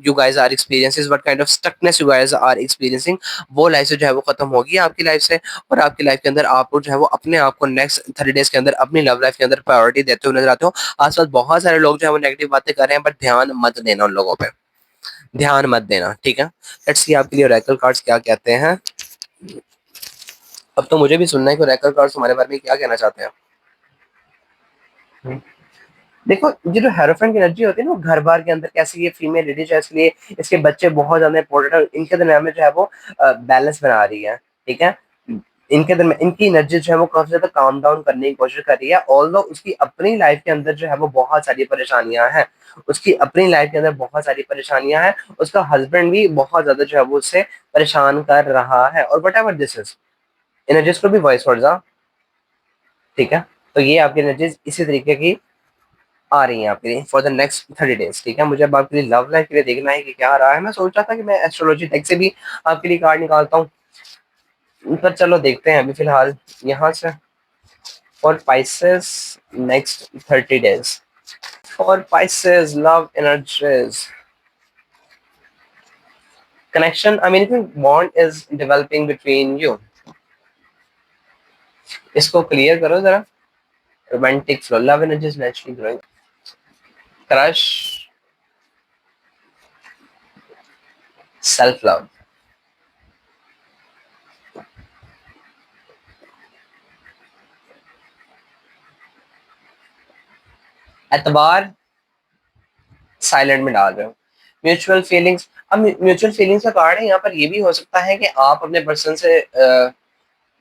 you guys are experiences, what kind of stuckness you guys are experiencing, वो लाइफ से जो है वो खत्म होगी आपकी लाइफ से। और आपकी लाइफ के अंदर आप लोग जो है वो अपने आप को नेक्स्ट 30 डेज के अंदर अपनी लव लाइफ के अंदर प्रायोरिटी देते हुए नजर आते हो। आसपास बहुत सारे लोग जो है वो नेगेटिव बातें कर रहे हैं, बट ध्यान मत देना उन लोगों पे, ध्यान मत देना। ठीक है, लेट्स सी आपके लिए ओरेकल कार्ड्स क्या कहते हैं। अब तो मुझे भी सुनना है कि रैकर कार्ड्स हमारे बारे में क्या कहना चाहते हैं। देखो, ये जो हेरोफेंट की एनर्जी होती है ना, वो घर बार के अंदर कैसे ये फीमेल लेडी जो है, इसलिए इसके बच्चे बहुत ज्यादा इंपॉर्टेंट है, इनके दरमियान में जो है वो बैलेंस बना रही है। ठीक है, इनके दरमियान इनकी एनर्जी जो है वो काफी ज्यादा काम डाउन करने की कोशिश कर रही है। ऑल्दो उसकी अपनी लाइफ के अंदर जो है वो बहुत सारी परेशानियां हैं, उसकी अपनी लाइफ के अंदर बहुत सारी परेशानियां हैं, उसका हस्बैंड भी बहुत ज्यादा जो है वो उससे परेशान कर रहा है, और what ever this is energies को भी वॉइस वर्ड्स। ठीक है, तो ये आपकी एनर्जीज इसी तरीके की आ रही हैं आपके लिए फॉर द नेक्स्ट 30 डेज। ठीक है, मुझे अब आपके लिए लव लाइफ के लिए देखना है कि क्या आ रहा है। मैं सोच रहा था कि मैं एस्ट्रोलॉजी डेक से भी आपके लिए कार्ड निकालता हूँ, पर चलो देखते हैं अभी फिलहाल यहाँ से। For Pisces next 30 days, for Pisces love energies, connection, I mean, if bond is developing between you, इसको क्लियर करो जरा। Romantic flow, love energies naturally growing, crush, self love, एतबार साइलेंट में डाल रहे हो, म्यूचुअल फीलिंग्स। अब म्यूचुअल फीलिंग्स का कार्ड है यहाँ पर, ये भी हो सकता है कि आप अपने पर्सन से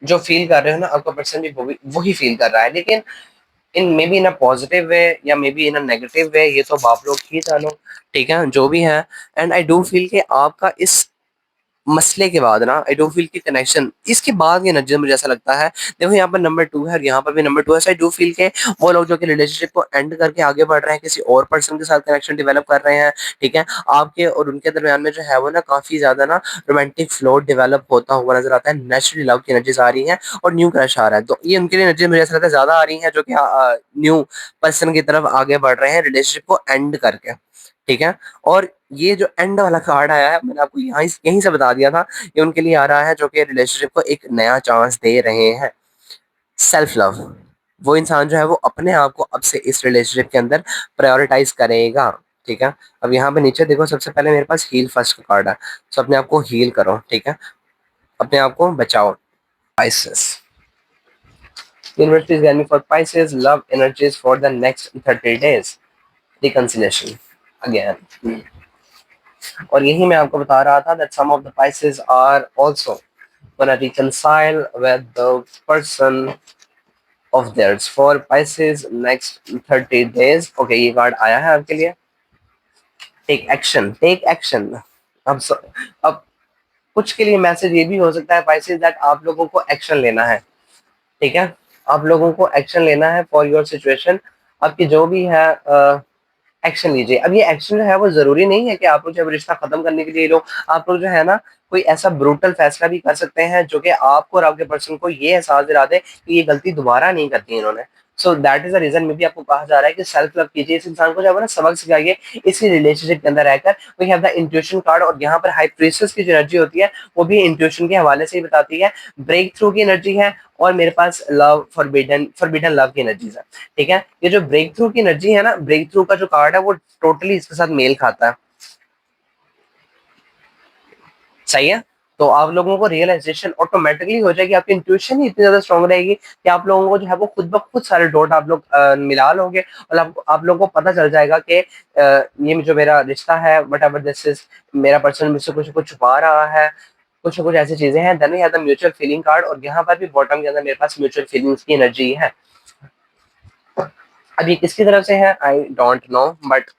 जो फील कर रहे हो ना, आपका पर्सन भी वही फील कर रहा है, लेकिन इन may be in a positive way या may be in a negative way, ये तो आप लोग ही जानो। ठीक है, जो भी है। एंड आई डू फील कि आपका इस मसले के बाद ना, आई डू फील की कनेक्शन इसके बाद की एनर्जी मुझे ऐसा लगता है। देखो, यहाँ पर नंबर 2 है और यहाँ पर भी नंबर 2 है, सो आई डू फील के वो लोग जो कि रिलेशनशिप को एंड करके आगे बढ़ रहे हैं, किसी और पर्सन के साथ कनेक्शन डेवलप कर रहे हैं। ठीक है, आपके और उनके दरमियान में जो है वो ना काफी ज्यादा ना रोमांटिक फ्लो डेवलप होता हुआ नजर आता है, नेचुरली लव की एनर्जीज आ रही है और न्यू क्रश आ रहा है। तो ये उनके लिए एनर्जी मुझे ऐसा लगता है ज्यादा आ रही है, जो कि न्यू पर्सन की तरफ आगे बढ़ रहे हैं रिलेशनशिप को एंड करके। ठीक है, और ये जो एंड वाला कार्ड आया है, मैंने आपको यहाँ यहीं से बता दिया था, ये उनके लिए आ रहा है जो कि रिलेशनशिप को एक नया चांस दे रहे हैं। सेल्फ लव, वो इंसान जो है वो अपने आप को अब से इस रिलेशनशिप के अंदर प्रायोरिटाइज करेगा। ठीक है, अब यहाँ पे नीचे देखो, सबसे पहले मेरे पास हील फर्स्ट का कार्ड है, तो अपने आप को हील करो। ठीक है, अपने आप को बचाओ। Pisces, universe is for Pisces love energies for the next 30 days, reconciliation again. और यही मैं आपको बता रहा था that some of the Pisces are also gonna reconcile with the person of theirs for Pisces next 30 days. Okay, ये card आया है आपके लिए। Take action, take action. अब अब कुछ के लिए मैसेज ये भी हो सकता है Pisces दैट आप लोगों को एक्शन लेना है। ठीक है, आप लोगों को एक्शन लेना है फॉर योर सिचुएशन। आपकी जो भी है एक्शन लीजिए। अब ये एक्शन जो है वो जरूरी नहीं है कि आप लोग जब रिश्ता खत्म करने के लिए लो, आप लोग जो है ना कोई ऐसा ब्रूटल फैसला भी कर सकते हैं जो कि आपको और आपके पर्सन को ये एहसास दिला दे कि ये गलती दोबारा नहीं करती इन्होंने। So that is the reason में भी आपको कहा जा रहा है कि सेल्फ लव कीजिए, इस इंसान को जो है ना सबक सिखाइए इसी रिलेशनशिप के अंदर रहकर। We have the intuition card, और यहाँ पर हाई प्रीस्टेस की जो एनर्जी होती है वो भी इंट्यूशन के हवाले से ही बताती है। ब्रेक थ्रू की एनर्जी है, और मेरे पास लव फॉरबिडन फॉरबिडन लव की एनर्जीज है। ठीक है, ये जो ब्रेक थ्रू की एनर्जी है ना, ब्रेक थ्रू का जो कार्ड है वो टोटली इसके साथ मेल खाता है। सही है, तो आप लोगों को रियलाइजेशन ऑटोमेटिकली हो जाएगी, आपकी इंट्यूशन ही इतनी ज्यादा स्ट्रांग रहेगी कि आप लोगों को जो है वो खुद ब खुद सारे डॉट आप लोग मिला लोगे, और आप लोगों को पता चल जाएगा कि ये जो मेरा रिश्ता है, वट एवर दिस इज, मेरा पर्सन मुझसे कुछ कुछ छुपा रहा है, कुछ ना कुछ ऐसी चीजें हैं। Then we have the mutual feeling card, और यहाँ पर भी बॉटम के अंदर मेरे पास म्यूचुअल फीलिंग्स की एनर्जी है। अब ये किसकी तरफ से है I don't know, but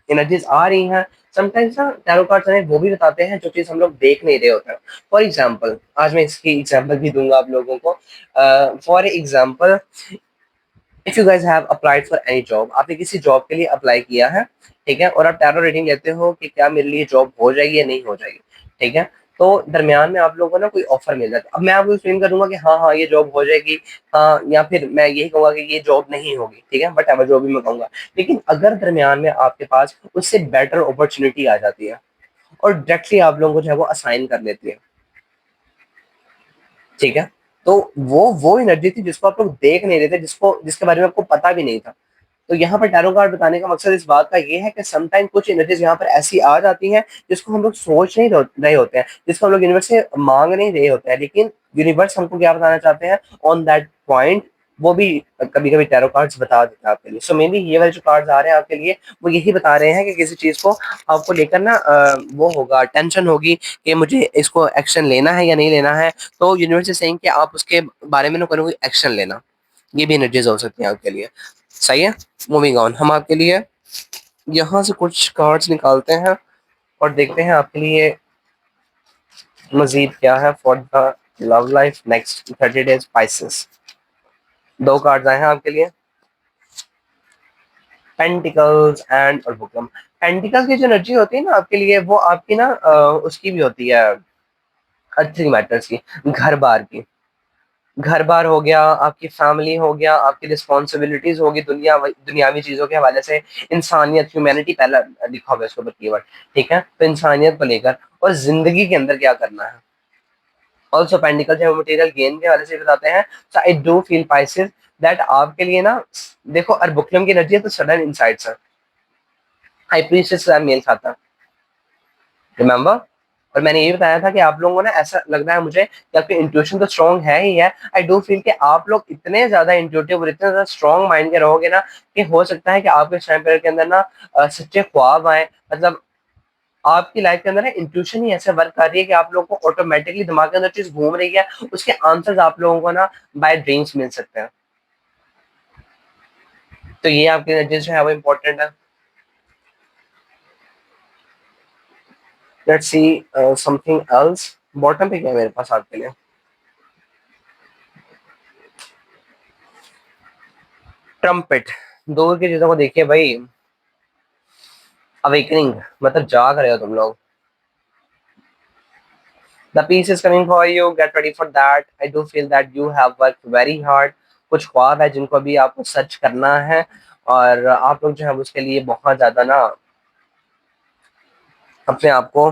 energies आ रही हैं। समटाइम्स ना टैरो कार्ड्स हमें वो भी बताते हैं जो चीज हम लोग देख नहीं रहे होते हैं। फॉर एग्जाम्पल, आज मैं इसकी एग्जाम्पल भी दूंगा आप लोगों को। For example, if you guys have applied for any job, आपने किसी जॉब के लिए अप्लाई किया है। ठीक है, और आप टैरो रीडिंग लेते हो कि क्या मेरे लिए जॉब हो जाएगी या नहीं हो जाएगी। ठीक है, तो दरमियान में आप लोगों को ना कोई ऑफर मिल जाता है। अब मैं आपको एक्सप्लेन करूंगा कि हाँ हाँ ये जॉब हो जाएगी, हाँ, या फिर मैं यही कहूंगा कि ये जॉब नहीं होगी। ठीक है, बट एवर जो भी मैं कहूंगा, लेकिन अगर दरमियान में आपके पास उससे बेटर अपॉर्चुनिटी आ जाती है और डायरेक्टली आप लोगों को जो है वो असाइन कर लेती है। ठीक है, तो वो एनर्जी थी जिसको आप लोग देख नहीं रहे थे, जिसके बारे में आपको पता भी नहीं था। तो यहाँ पर टैरो कार्ड बताने का मकसद इस बात का ये है कि समटाइम कुछ एनर्जीज यहाँ पर ऐसी आ जाती हैं जिसको हम लोग सोच नहीं रहे होते हैं, जिसको हम लोग यूनिवर्स से मांग नहीं रहे होते हैं, लेकिन यूनिवर्स हमको क्या बताना चाहते हैं ऑन दैट पॉइंट, वो भी कभी कभी टैरो कार्ड्स बता देते हैं आपके लिए। सो मेनली ये वाले जो कार्ड्स आ रहे हैं आपके लिए वो यही बता रहे हैं कि किसी चीज को आपको लेकर ना वो होगा, टेंशन होगी कि मुझे इसको एक्शन लेना है या नहीं लेना है, तो यूनिवर्स इज सेइंग कि आप उसके बारे में ना कोई एक्शन लेना। ये भी एनर्जीज हो सकती हैं आपके लिए। सही है, मूविंग ऑन, हम आपके लिए यहाँ से कुछ कार्ड्स निकालते हैं और देखते हैं आपके लिए मजीद क्या है for the love life next 30 days Pisces. दो कार्ड्स आए हैं आपके लिए, पेंटिकल्स एंड और बुकम। पेंटिकल्स की जो एनर्जी होती है ना आपके लिए, वो आपकी ना उसकी भी होती है, अर्थिंग मैटर्स की, घर बार की। घर बार हो गया, आपकी फैमिली हो गया, आपकी रिस्पॉन्सिबिलिटीज होगी दुनियावी चीजों के हवाले से, इंसानियत, ह्यूमैनिटी पहला लिखा हुआ है इसके ऊपर कीवर्ड, ठीक है, तो इंसानियत को लेकर और जिंदगी के अंदर क्या करना है। ऑल्सो पेंटिकल जो मटेरियल गेन के हवाले से बताते हैं। So I do feel Pisces that आपके लिए ना, देखो अर्बुकलम की एनर्जी है तो सडन इनसाइट्स है, हाई प्रीस्टेस का मेल खाता, रिमेंबर। और मैंने ये बताया था कि आप लोगों को ना ऐसा लग रहा है मुझे कि आपकी इंट्यूशन तो स्ट्रॉन्ग है ही है। आई डू फील कि आप लोग इतने ज्यादा इंट्यूटिव और इतने ज्यादा स्ट्रॉन्ग माइंड के रहोगे ना कि हो सकता है कि आपके टाइम पीरियड के अंदर ना सच्चे ख्वाब आए। मतलब आपकी लाइफ के अंदर ना इंट्यूशन ही ऐसे वर्क कर रही है कि आप लोगों को ऑटोमेटिकली दिमाग के अंदर चीज घूम रही है, उसके आंसर्स आप लोगों को ना बाय ड्रीम्स मिल सकते हैं। तो ये आपकी एनर्जीज जो है वो इम्पोर्टेंट है। Let's see something else. Bottom पे क्या है मेरे पास आपके लिए, ट्रम्पेट। दूर की चीजों को देखिए भाई, अवेकनिंग, मतलब जाग रहे हो तुम लोग। The peace is coming for you, get ready for that. I do feel that you have work very hard. कुछ ख्वाब है जिनको अभी आपको सच करना है, और आप लोग जो है उसके लिए बहुत ज्यादा ना अपने आप को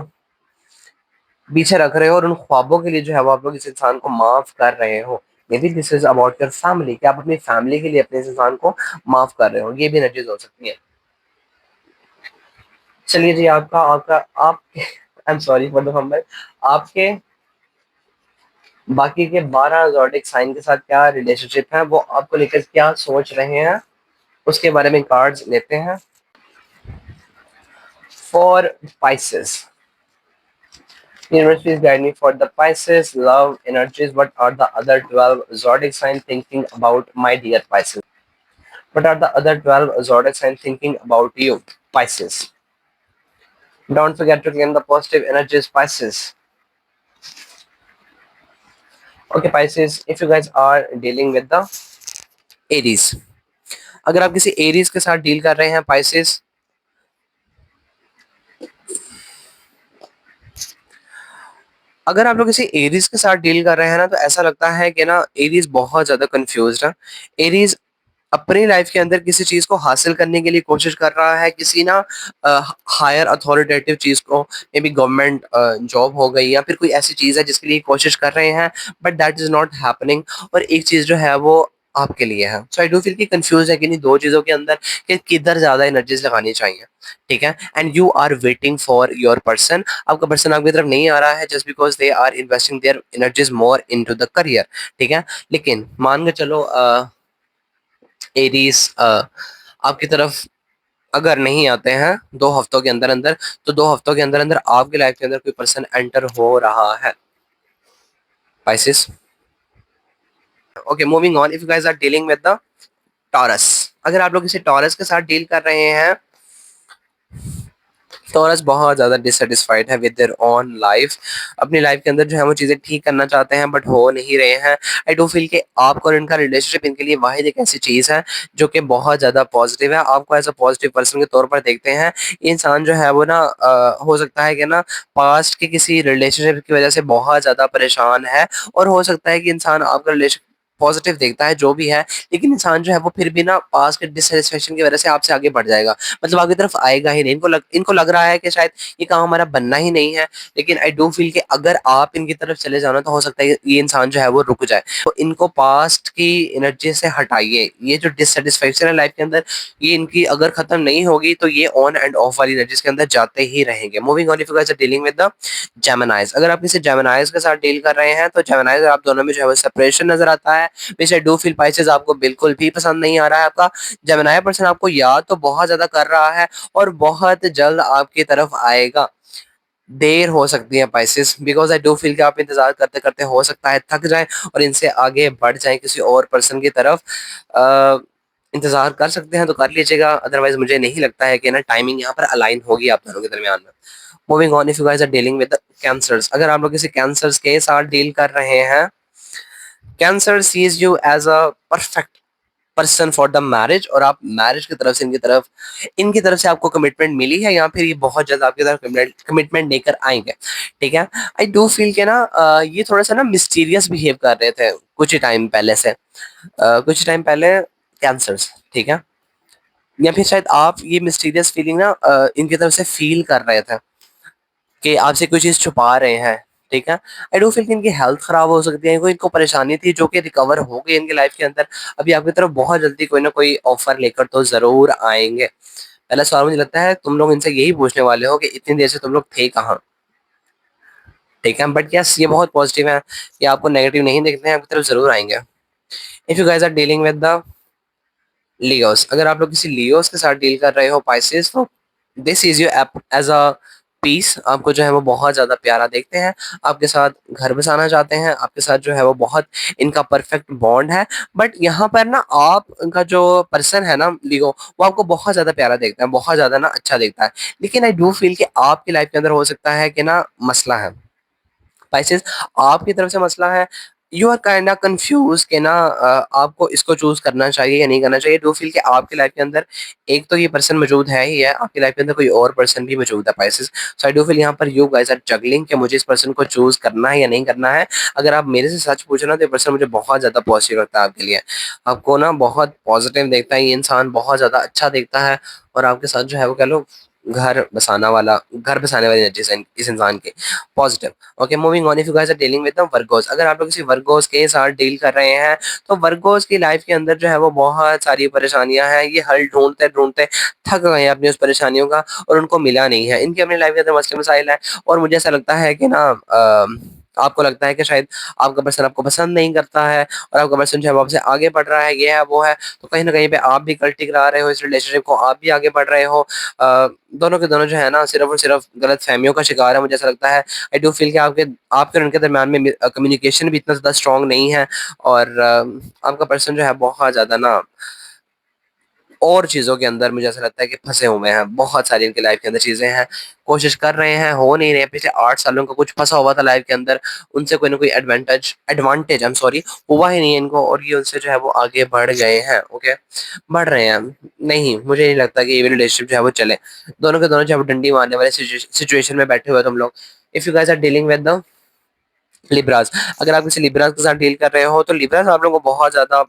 पीछे रख रहे हो, और उन ख्वाबों के लिए जो है वो आप लोग इस इंसान को माफ कर रहे हो। May be this is about your family, कि आप अपनी फैमिली के लिए अपने इस इंसान को माफ कर रहे हो, ये भी एनर्जीज हो सकती है। चलिए जी, आपका आपका आप आई am sorry for the fumble. आपके बाकी के 12 ज़ोडिक साइन के साथ क्या रिलेशनशिप है, वो आपको लेकर क्या सोच रहे हैं, उसके बारे में कार्ड्स लेते हैं। For Pisces, universe please guide me for the Pisces love energies. What are the other 12 zodiac sign thinking about my dear Pisces? What are the other 12 zodiac sign thinking about you, Pisces? Don't forget to claim the positive energies, Pisces. Okay, Pisces, if you guys are dealing with the Aries, अगर आप किसी Aries के साथ deal कर रहे हैं Pisces, अगर आप लोग किसी एरीज के साथ डील कर रहे हैं ना, तो ऐसा लगता है कि ना एरीज बहुत ज्यादा कंफ्यूज्ड है। एरीज अपनी लाइफ के अंदर किसी चीज को हासिल करने के लिए कोशिश कर रहा है, किसी ना हायर अथॉरिटेटिव चीज को, मे बी गवर्नमेंट जॉब हो गई या फिर कोई ऐसी चीज है जिसके लिए कोशिश कर रहे हैं, but that is not happening. और एक चीज जो है वो आपके लिए है। सो आई डू फील कि कंफ्यूज है कि नहीं दो चीजों के अंदर कि किधर ज्यादा एनर्जीज लगानी चाहिए, ठीक है। And you are waiting for your person, आपका पर्सन आपकी तरफ नहीं आ रहा है just because they are investing their energies more into the career, ठीक है। लेकिन मान के चलो एरीज आपकी तरफ अगर नहीं आते हैं 2 हफ्तों के अंदर अंदर, तो 2 हफ्तों के अंदर अंदर आपकी लाइफ के अंदर कोई पर्सन एंटर हो रहा है, Pisces. Okay, moving on, if you guys are dealing with the Taurus, अगर आप लोग किसी टॉरस के साथ डील कर रहे हैं, टॉरस बहुत ज़्यादा डिससेटिस्फाइड है विद देयर ओन लाइफ। अपनी लाइफ के अंदर जो है वो चीज़ें ठीक करना चाहते हैं बट हो नहीं रहे हैं। आई डू फील कि आपको और इनका रिलेशनशिप इनके लिए वाहिद एक ऐसी चीज़ है जो कि बहुत ज़्यादा पॉजिटिव है। आपको एज अ पॉजिटिव पर्सन के तौर पर देखते हैं। ये इंसान जो है वो ना हो सकता है कि ना पास्ट के किसी रिलेशनशिप की वजह से बहुत ज़्यादा परेशान है, और हो सकता है कि इंसान आपका रिलेशन पॉजिटिव देखता है जो भी है, लेकिन इंसान जो है वो फिर भी ना पास के डिससैटिस्फैक्शन की वजह से आपसे आगे बढ़ जाएगा, मतलब आपकी तरफ आएगा ही नहीं। इनको लग रहा है कि शायद ये काम हमारा बनना ही नहीं है, लेकिन आई डू फील कि अगर आप इनकी तरफ चले जाओ ना, तो हो सकता है ये इंसान जो है वो रुक जाए। तो इनको पास्ट की एनर्जी से हटाइए। ये जो डिससेटिस्फैक्शन है लाइफ के अंदर, ये इनकी अगर खत्म नहीं होगी तो ये ऑन एंड ऑफ वाली एनर्जीज के अंदर जाते ही रहेंगे। Moving on, if you guys are dealing with the Geminis, अगर आप किसी जेमिनाइज के साथ डील कर रहे हैं तो जेमिनाइज आप दोनों में जो है वो सेपरेशन नजर आता है, विच आई डू फील पाइसेस आपको बिल्कुल भी पसंद नहीं आ रहा है। आपका जेमिनाई पर्सन आपको याद तो बहुत ज्यादा कर रहा है और बहुत जल्द आपकी तरफ आएगा। देर हो सकती है Pisces, because I do feel कि आप इंतजार करते करते हो सकता है थक जाएं और इनसे आगे बढ़ जाएं किसी और पर्सन की तरफ। अ, इंतजार कर सकते हैं तो कर लीजिएगा, अदरवाइज मुझे नहीं लगता है कि ना टाइमिंग यहाँ पर अलाइन होगी आप दोनों के दरमियान में। Moving on, if you guys are dealing with Cancers, अगर आप लोग किसी कैंसर्स के साथ डील कर रहे हैं, Cancer sees you as a perfect person for the marriage, और आप मैरिज की तरफ से इनकी तरफ से आपको कमिटमेंट मिली है या फिर ये बहुत जल्द आपकी तरफ कमिटमेंट लेकर आएंगे। ठीक है, आई डू फील के ना ये थोड़ा सा ना मिस्टीरियस बिहेव कर रहे थे कुछ ही टाइम पहले से, कुछ टाइम पहले कैंसर्स। ठीक है, या फिर शायद आप ये मिस्टीरियस फीलिंग ना इनकी तरफ से फील कर रहे थे कि आपसे कोई चीज छुपा रहे हैं। ठीक है, आई डोंट फील कि इनकी हेल्थ खराब हो सकती है, कोई इनको परेशानी थी जो कि रिकवर हो गई इनकी लाइफ के अंदर। अभी आपकी तरफ बहुत जल्दी कोई ना कोई ऑफर लेकर तो जरूर आएंगे। पहला सवाल मुझे लगता है तुम लोग इनसे यही पूछने वाले हो कि इतनी देर से तुम लोग थे कहाँ। ठीक है, बट यस ये बहुत पॉजिटिव है कि आपको नेगेटिव नहीं देखते हैं, आपकी तरफ जरूर आएंगे। If you guys are dealing with the Leos, अगर आप लोग किसी लियोस के साथ डील कर रहे हो पाइसेस, तो this is your as a peace, आपको जो है वो बहुत ज्यादा प्यारा देखते हैं, आपके साथ घर बसाना चाहते हैं, आपके साथ जो है वो बहुत इनका परफेक्ट बॉन्ड है। बट यहाँ पर ना आप इनका जो पर्सन है ना लियो, वो आपको बहुत ज्यादा प्यारा देखता है, बहुत ज्यादा ना अच्छा देखता है, लेकिन आई डू फील कि आपकी लाइफ के अंदर हो सकता है कि ना मसला है स्पाइसेस, आपकी तरफ से मसला है। You are kind of confuse कि ना आपको इसको चूज करना चाहिए या नहीं करना चाहिए। डू फील कि आपकी लाइफ के अंदर एक तो ये पर्सन मौजूद है ही है, आपकी लाइफ के अंदर कोई और पर्सन भी मौजूद है Pisces. So I do feel यहाँ पर यू गाइस आर जगलिंग कि मुझे इस पर्सन को चूज करना है या नहीं करना है। अगर आप मेरे से सच पूछो ना, तो ये पर्सन मुझे बहुत ज्यादा पॉजिटिव लगता है आपके लिए, आपको ना बहुत पॉजिटिव देखता है ये इंसान, बहुत ज्यादा अच्छा देखता है, और आपके साथ जो है वो कह लो घर बसाने वाली एनर्जी है इस इंसान की, positive. Okay, moving on, if you guys are dealing with the Virgos, अगर आप लोग किसी वर्गोस के साथ डील कर रहे हैं, तो वर्गोस की लाइफ के अंदर जो है वो बहुत सारी परेशानियां हैं, ये हल ढूंढते ढूंढते थक गए हैं अपनी उस परेशानियों का, और उनको मिला नहीं है। इनकी अपनी लाइफ के अंदर मसले मसाइल है, और मुझे ऐसा लगता है कि ना आपको लगता है कि शायद आपका पर्सन आपको पसंद नहीं करता है, और आपका पर्सन जो है वो आपसे आगे बढ़ रहा है, ये है वो है, तो कहीं ना कहीं पे आप भी कल टिक रहे हो इस रिलेशनशिप को, आप भी आगे बढ़ रहे हो। दोनों के दोनों जो है ना सिर्फ और सिर्फ गलत फहमियों का शिकार है, मुझे ऐसा लगता है। आई डू फील कि आपके और उनके दरम्यान में कम्युनिकेशन भी इतना ज़्यादा स्ट्रांग नहीं है, और आपका पर्सन जो है बहुत ज़्यादा ना और चीज़ों के अंदर मुझे ऐसा लगता है कि फंसे हुए हैं, बहुत सारी इनकी लाइफ के अंदर चीज़ें हैं, कोशिश कर रहे हैं, हो नहीं रहे। पिछले 8 सालों का कुछ फंसा हुआ था लाइफ के अंदर, उनसे कोई ना कोई एडवांटेज आई एम सॉरी हुआ ही नहीं इनको, और ये उनसे जो है वो आगे बढ़ गए हैं। ओके, बढ़ रहे हैं। नहीं, मुझे नहीं लगता कि ये रिलेशनशिप जो है वो चले, दोनों के दोनों जो है वो डंडी मारने वाले सिचुएशन में बैठे हुए हैं तुम लोग। If you guys are dealing with the Libras, अगर आप किसी लिब्रास के साथ डील कर रहे हो, तो लिब्रास आप लोगों को बहुत ज्यादा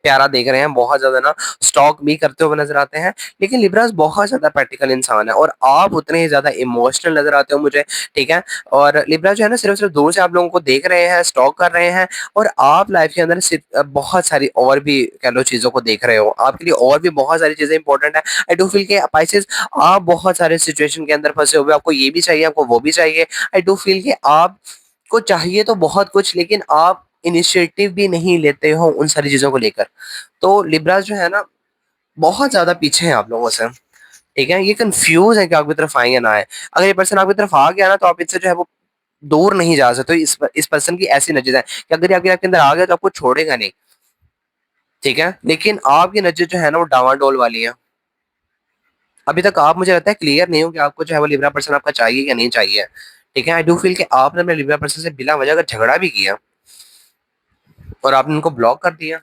प्यारा देख रहे हैं, बहुत ज्यादा ना स्टॉक भी करते हुए नजर आते हैं, लेकिन लिब्रास बहुत ज्यादा प्रैक्टिकल इंसान है, और आप उतने ही ज्यादा इमोशनल नजर आते हो मुझे। ठीक है, और लिब्रा जो है ना सिर्फ सिर्फ दूर से आप लोगों को देख रहे हैं, स्टॉक कर रहे हैं, और आप लाइफ के अंदर बहुत सारी और भी कह लो चीजों को देख रहे हो, आपके लिए और भी बहुत सारी चीजें इंपॉर्टेंट है। आई डू फील के पाइसेस आप बहुत सारे सिचुएशन के अंदर फंसे हुए, आपको ये भी चाहिए, आपको वो भी चाहिए। आई डू फील के आप को चाहिए तो बहुत कुछ, लेकिन आप इनिशिएटिव भी नहीं लेते हो उन सारी चीजों को लेकर। तो लिब्रास जो है ना बहुत ज्यादा पीछे हैं आप लोगों से। ठीक है, ये कंफ्यूज है कि आपकी तरफ आए या ना आए। अगर ये पर्सन आपकी तरफ आ गया ना, तो आप इससे जो है वो दूर नहीं जा सकते। तो इस पर्सन की ऐसी नजर है कि अगर ये आपकी लाइफ के अंदर आ गया तो आपको छोड़ेगा नहीं। ठीक है, लेकिन आपकी नजर जो है ना वो डावाडोल वाली है। अभी तक आप मुझे लगता है क्लियर नहीं हो कि आपको जो है वो लिब्रा पर्सन आपका चाहिए या नहीं चाहिए। ठीक है, आई डू फील कि आपने अपने लिब्रा पर्सन से बिना वजह का झगड़ा भी किया, और आपने उनको ब्लॉक कर दिया।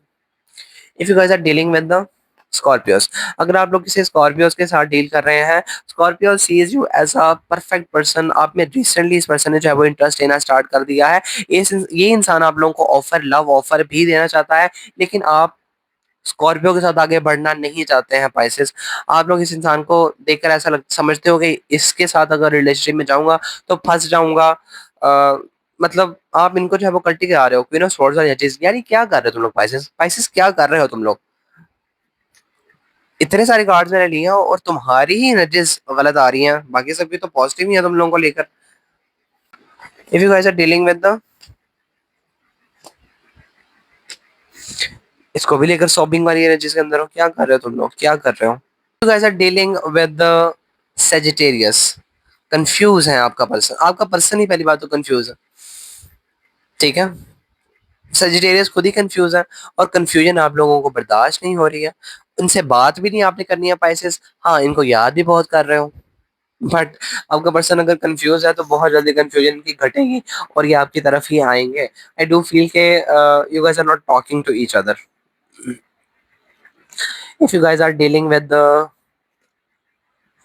If you guys are dealing with the Scorpios, अगर आप लोग किसी स्कॉर्पियोस के साथ डील कर रहे हैं, Scorpio sees you as a perfect person. आप में रिसेंटली इस पर्सन ने जो है वो इंटरेस्ट लेना स्टार्ट कर दिया है। ये इंसान आप लोगों को ऑफर, लव ऑफर भी देना चाहता है, लेकिन आप स्कॉर्पियो के साथ आगे बढ़ना नहीं चाहते हैं पाइसेस। आप लोग इस इंसान को देखकर ऐसा समझते हो कि इसके साथ अगर रिलेशनशिप में जाऊंगा तो फंस जाऊंगा। मतलब आप इनको जो है वो कल्टी के आ रहे हो, क्वीन ऑफ स्वॉर्ड्स और एजेस, यार ये क्या कर रहे हो तुम लोग पाइसेस, पाइसेस क्या कर रहे हो तुम लोग? इतने सारे कार्ड्स मैंने लिए हैं और तुम्हारी ही एनर्जीज गलत आ रही हैं, बाकी सब भी तो पॉजिटिव ही है तुम लोगों को लेकर। If you guys are dealing with the, इसको भी लेकर शॉपिंग वाली एनर्जीज के अंदर हो, क्या कर रहे हो तुम लोग, क्या कर रहे हो? You guys are dealing with the Sagittarius, confuse है आपका पर्सन, आपका पर्सन ही पहली बात तो कंफ्यूज है, ठीक है? सेजिटेरियस खुद ही कंफ्यूज है, और कंफ्यूजन आप लोगों को बर्दाश्त नहीं हो रही है। उनसे बात भी नहीं आपने करनी है पाइसेस, हाँ इनको याद भी बहुत कर रहे हो, बट आपका पर्सन अगर कंफ्यूज है तो बहुत जल्दी कंफ्यूजन की घटेगी और ये आपकी तरफ ही आएंगे। आई डू फील के you guys are not talking to each other. If you guys are dealing with the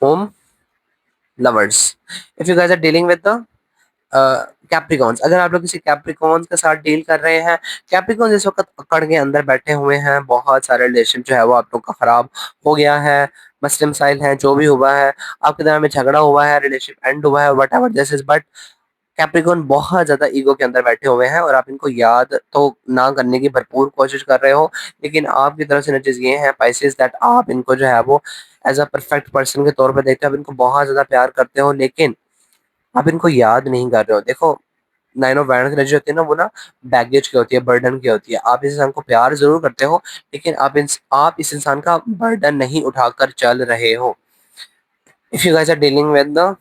home lovers, if you guys are dealing with the Capricorns, अगर आप लोग किसी कैप्रिकॉन के साथ डील कर रहे हैं, कैप्रिकॉन इस वक्त अकड़ के अंदर बैठे हुए हैं, बहुत सारे रिलेशन जो है वो आप लोग का खराब हो गया है, मसले मसाइल हैं, जो भी हुआ है, आपके दरमियान में झगड़ा हुआ है, रिलेशनशिप एंड हुआ है, what ever this is, but Capricorn बहुत ज्यादा ईगो के अंदर बैठे हुए हैं और आप इनको याद तो ना करने की भरपूर कोशिश कर रहे हो, लेकिन आपकी तरफ से नतीज ये है पाइसेस दैट आप इनको जो है वो एज अ परफेक्ट पर्सन के तौर पर देखते हो, आप इनको बहुत ज्यादा प्यार करते हो, लेकिन आप इनको याद नहीं कर रहे हो। देखो, नाइन ऑफ वैंड्स की एनर्जी होती है ना, वो ना बैगेज की होती है, बर्डन की होती है। आप इस इंसान को प्यार जरूर करते हो, लेकिन आप इस इंसान का बर्डन नहीं उठाकर चल रहे हो। If you guys are dealing with the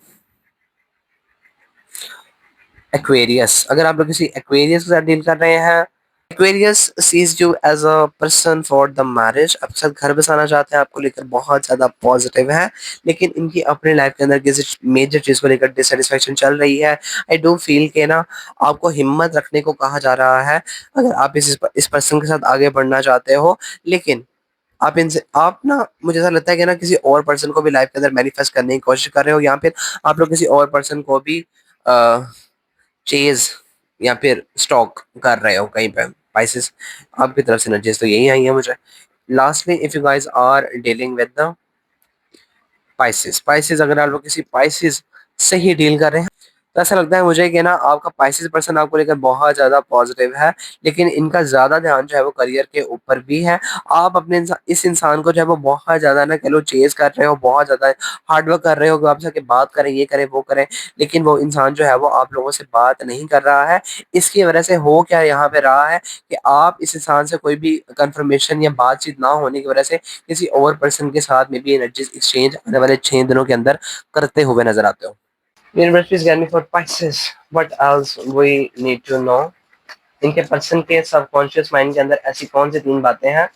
Aquarius, अगर आप लोग किसी एक्वेरियस के साथ डील कर रहे हैं, Aquarius sees you as a person for the marriage, आपके साथ घर बसाना चाहते हैं, आपको लेकर बहुत ज्यादा पॉजिटिव है, लेकिन इनकी अपनी लाइफ के अंदर किसी मेजर चीज को लेकर डिससेटिस्फेक्शन चल रही है। आई डू फील के ना आपको हिम्मत रखने को कहा जा रहा है, अगर आप इस पर्सन के साथ आगे बढ़ना चाहते हो, लेकिन आप ना, मुझे ऐसा लगता है कि ना किसी और पर्सन को भी लाइफ के अंदर मैनिफेस्ट करने की कोशिश कर रहे हो, या फिर आप लोग किसी और पर्सन को भी चेज या फिर स्टॉक कर रहे हो कहीं पे पाइसेस। आपकी तरफ से एनर्जीज तो यही आई है मुझे। Lastly, if you guys are dealing with the Pisces, Pisces अगर आप लोग किसी पाइसेस से ही डील कर रहे हैं, तो ऐसा लगता है मुझे कि ना आपका पाइसेस पर्सन आपको लेकर बहुत ज्यादा पॉजिटिव है, लेकिन इनका ज्यादा ध्यान जो है वो करियर के ऊपर भी है। आप अपने इस इंसान को जो है वो बहुत ज्यादा ना कह लो चेज कर रहे हो, बहुत ज्यादा हार्डवर्क कर रहे हो कि आपसे आके बात करें, ये करें वो करें, लेकिन वो इंसान जो है वो आप लोगों से बात नहीं कर रहा है। इसकी वजह से हो क्या यहाँ पे रहा है कि आप इस इंसान से कोई भी कंफर्मेशन या बातचीत ना होने की वजह से किसी और पर्सन के साथ में भी एनर्जीज एक्सचेंज आने वाले 6 दिनों के अंदर करते हुए नजर आते हो। Universities get me for Pisces. What else we need to know? इनके पर्सन के सबकॉन्शियस माइंड के अंदर ऐसी कौन सी 3 बातें हैं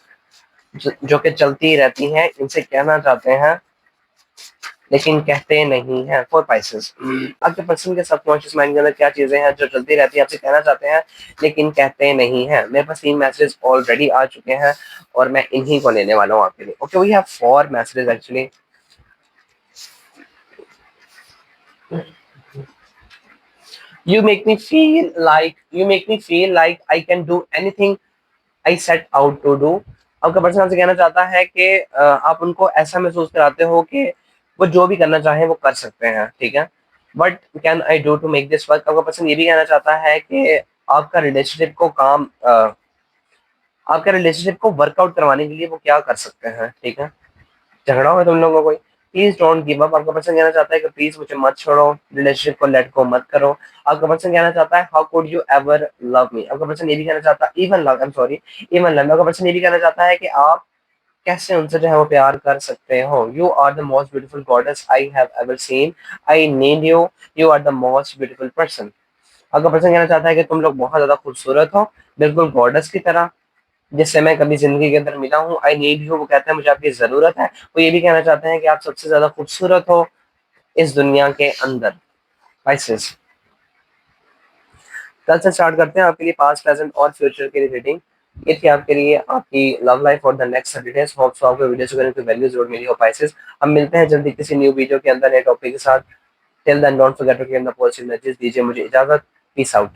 जो कि चलती ही रहती हैं, इनसे कहना चाहते हैं लेकिन कहते नहीं हैं? फॉर पाइसेस, आपके पर्सन के सबकॉन्शियस माइंड के अंदर क्या चीजें हैं जो चलती रहती हैं, आपसे कहना चाहते हैं लेकिन कहते नहीं हैं? मेरे पास 3 मैसेज ऑलरेडी आ चुके हैं और मैं इन्हीं को लेने वाला हूँ आपके लिए। Okay, we have 4 messages actually. You make me feel like I can do anything I set out to do. आपका पर्सन आपसे कहना चाहता है कि आप उनको ऐसा महसूस कराते हो कि वो जो भी करना चाहें वो कर सकते हैं, ठीक है? But can I do to make this work? आपका पर्सन ये भी कहना चाहता है कि आपका रिलेशनशिप को काम आपका रिलेशनशिप को वर्कआउट करवाने के लिए वो क्या कर सकते हैं, ठीक है? झगड़ा हो तुम लोगों को कोई, प्लीज डोंट गिव अप। आपका पर्सन कहना चाहता है कि प्लीज मुझे मत छोड़ो, रिलेशनशिप को लेट गो मत करो। आपका पर्सन कहना चाहता है how could you ever love me? आपका पर्सन ये भी कहना चाहता है even love, I am sorry, even love. आपका पर्सन ये भी कहना चाहता है कि आप कैसे उनसे जो है वो प्यार कर सकते हो। You are the most beautiful goddess I have ever seen, I need you, you are the most beautiful person. आपका पर्सन कहना चाहता है कि तुम लोग बहुत ज्यादा खूबसूरत हो, बिल्कुल गॉडेस की तरह, जिससे मैं कभी जिंदगी के अंदर मिला हूँ। आई नीड यू, वो कहता है मुझे आपकी जरूरत है। वो ये भी कहना चाहते हैं कि आप सबसे ज्यादा खूबसूरत हो इस दुनिया के अंदर। पाइसेस, कल से स्टार्ट करते हैं आपके लिए पास्ट प्रेजेंट और फ्यूचर की रीडिंग। ये थी आपके लिए आपकी love life for the next 30 days. Hope so आपको वीडियो से करें तो वैल्यू जरूर मिली हो पाइसेस। हम मिलते हैं जल्दी किसी न्यू वीडियो के अंदर नए टॉपिक के साथ। Till then don't forget to keep the positive energies. दीजिए मुझे इजाजत। Peace out.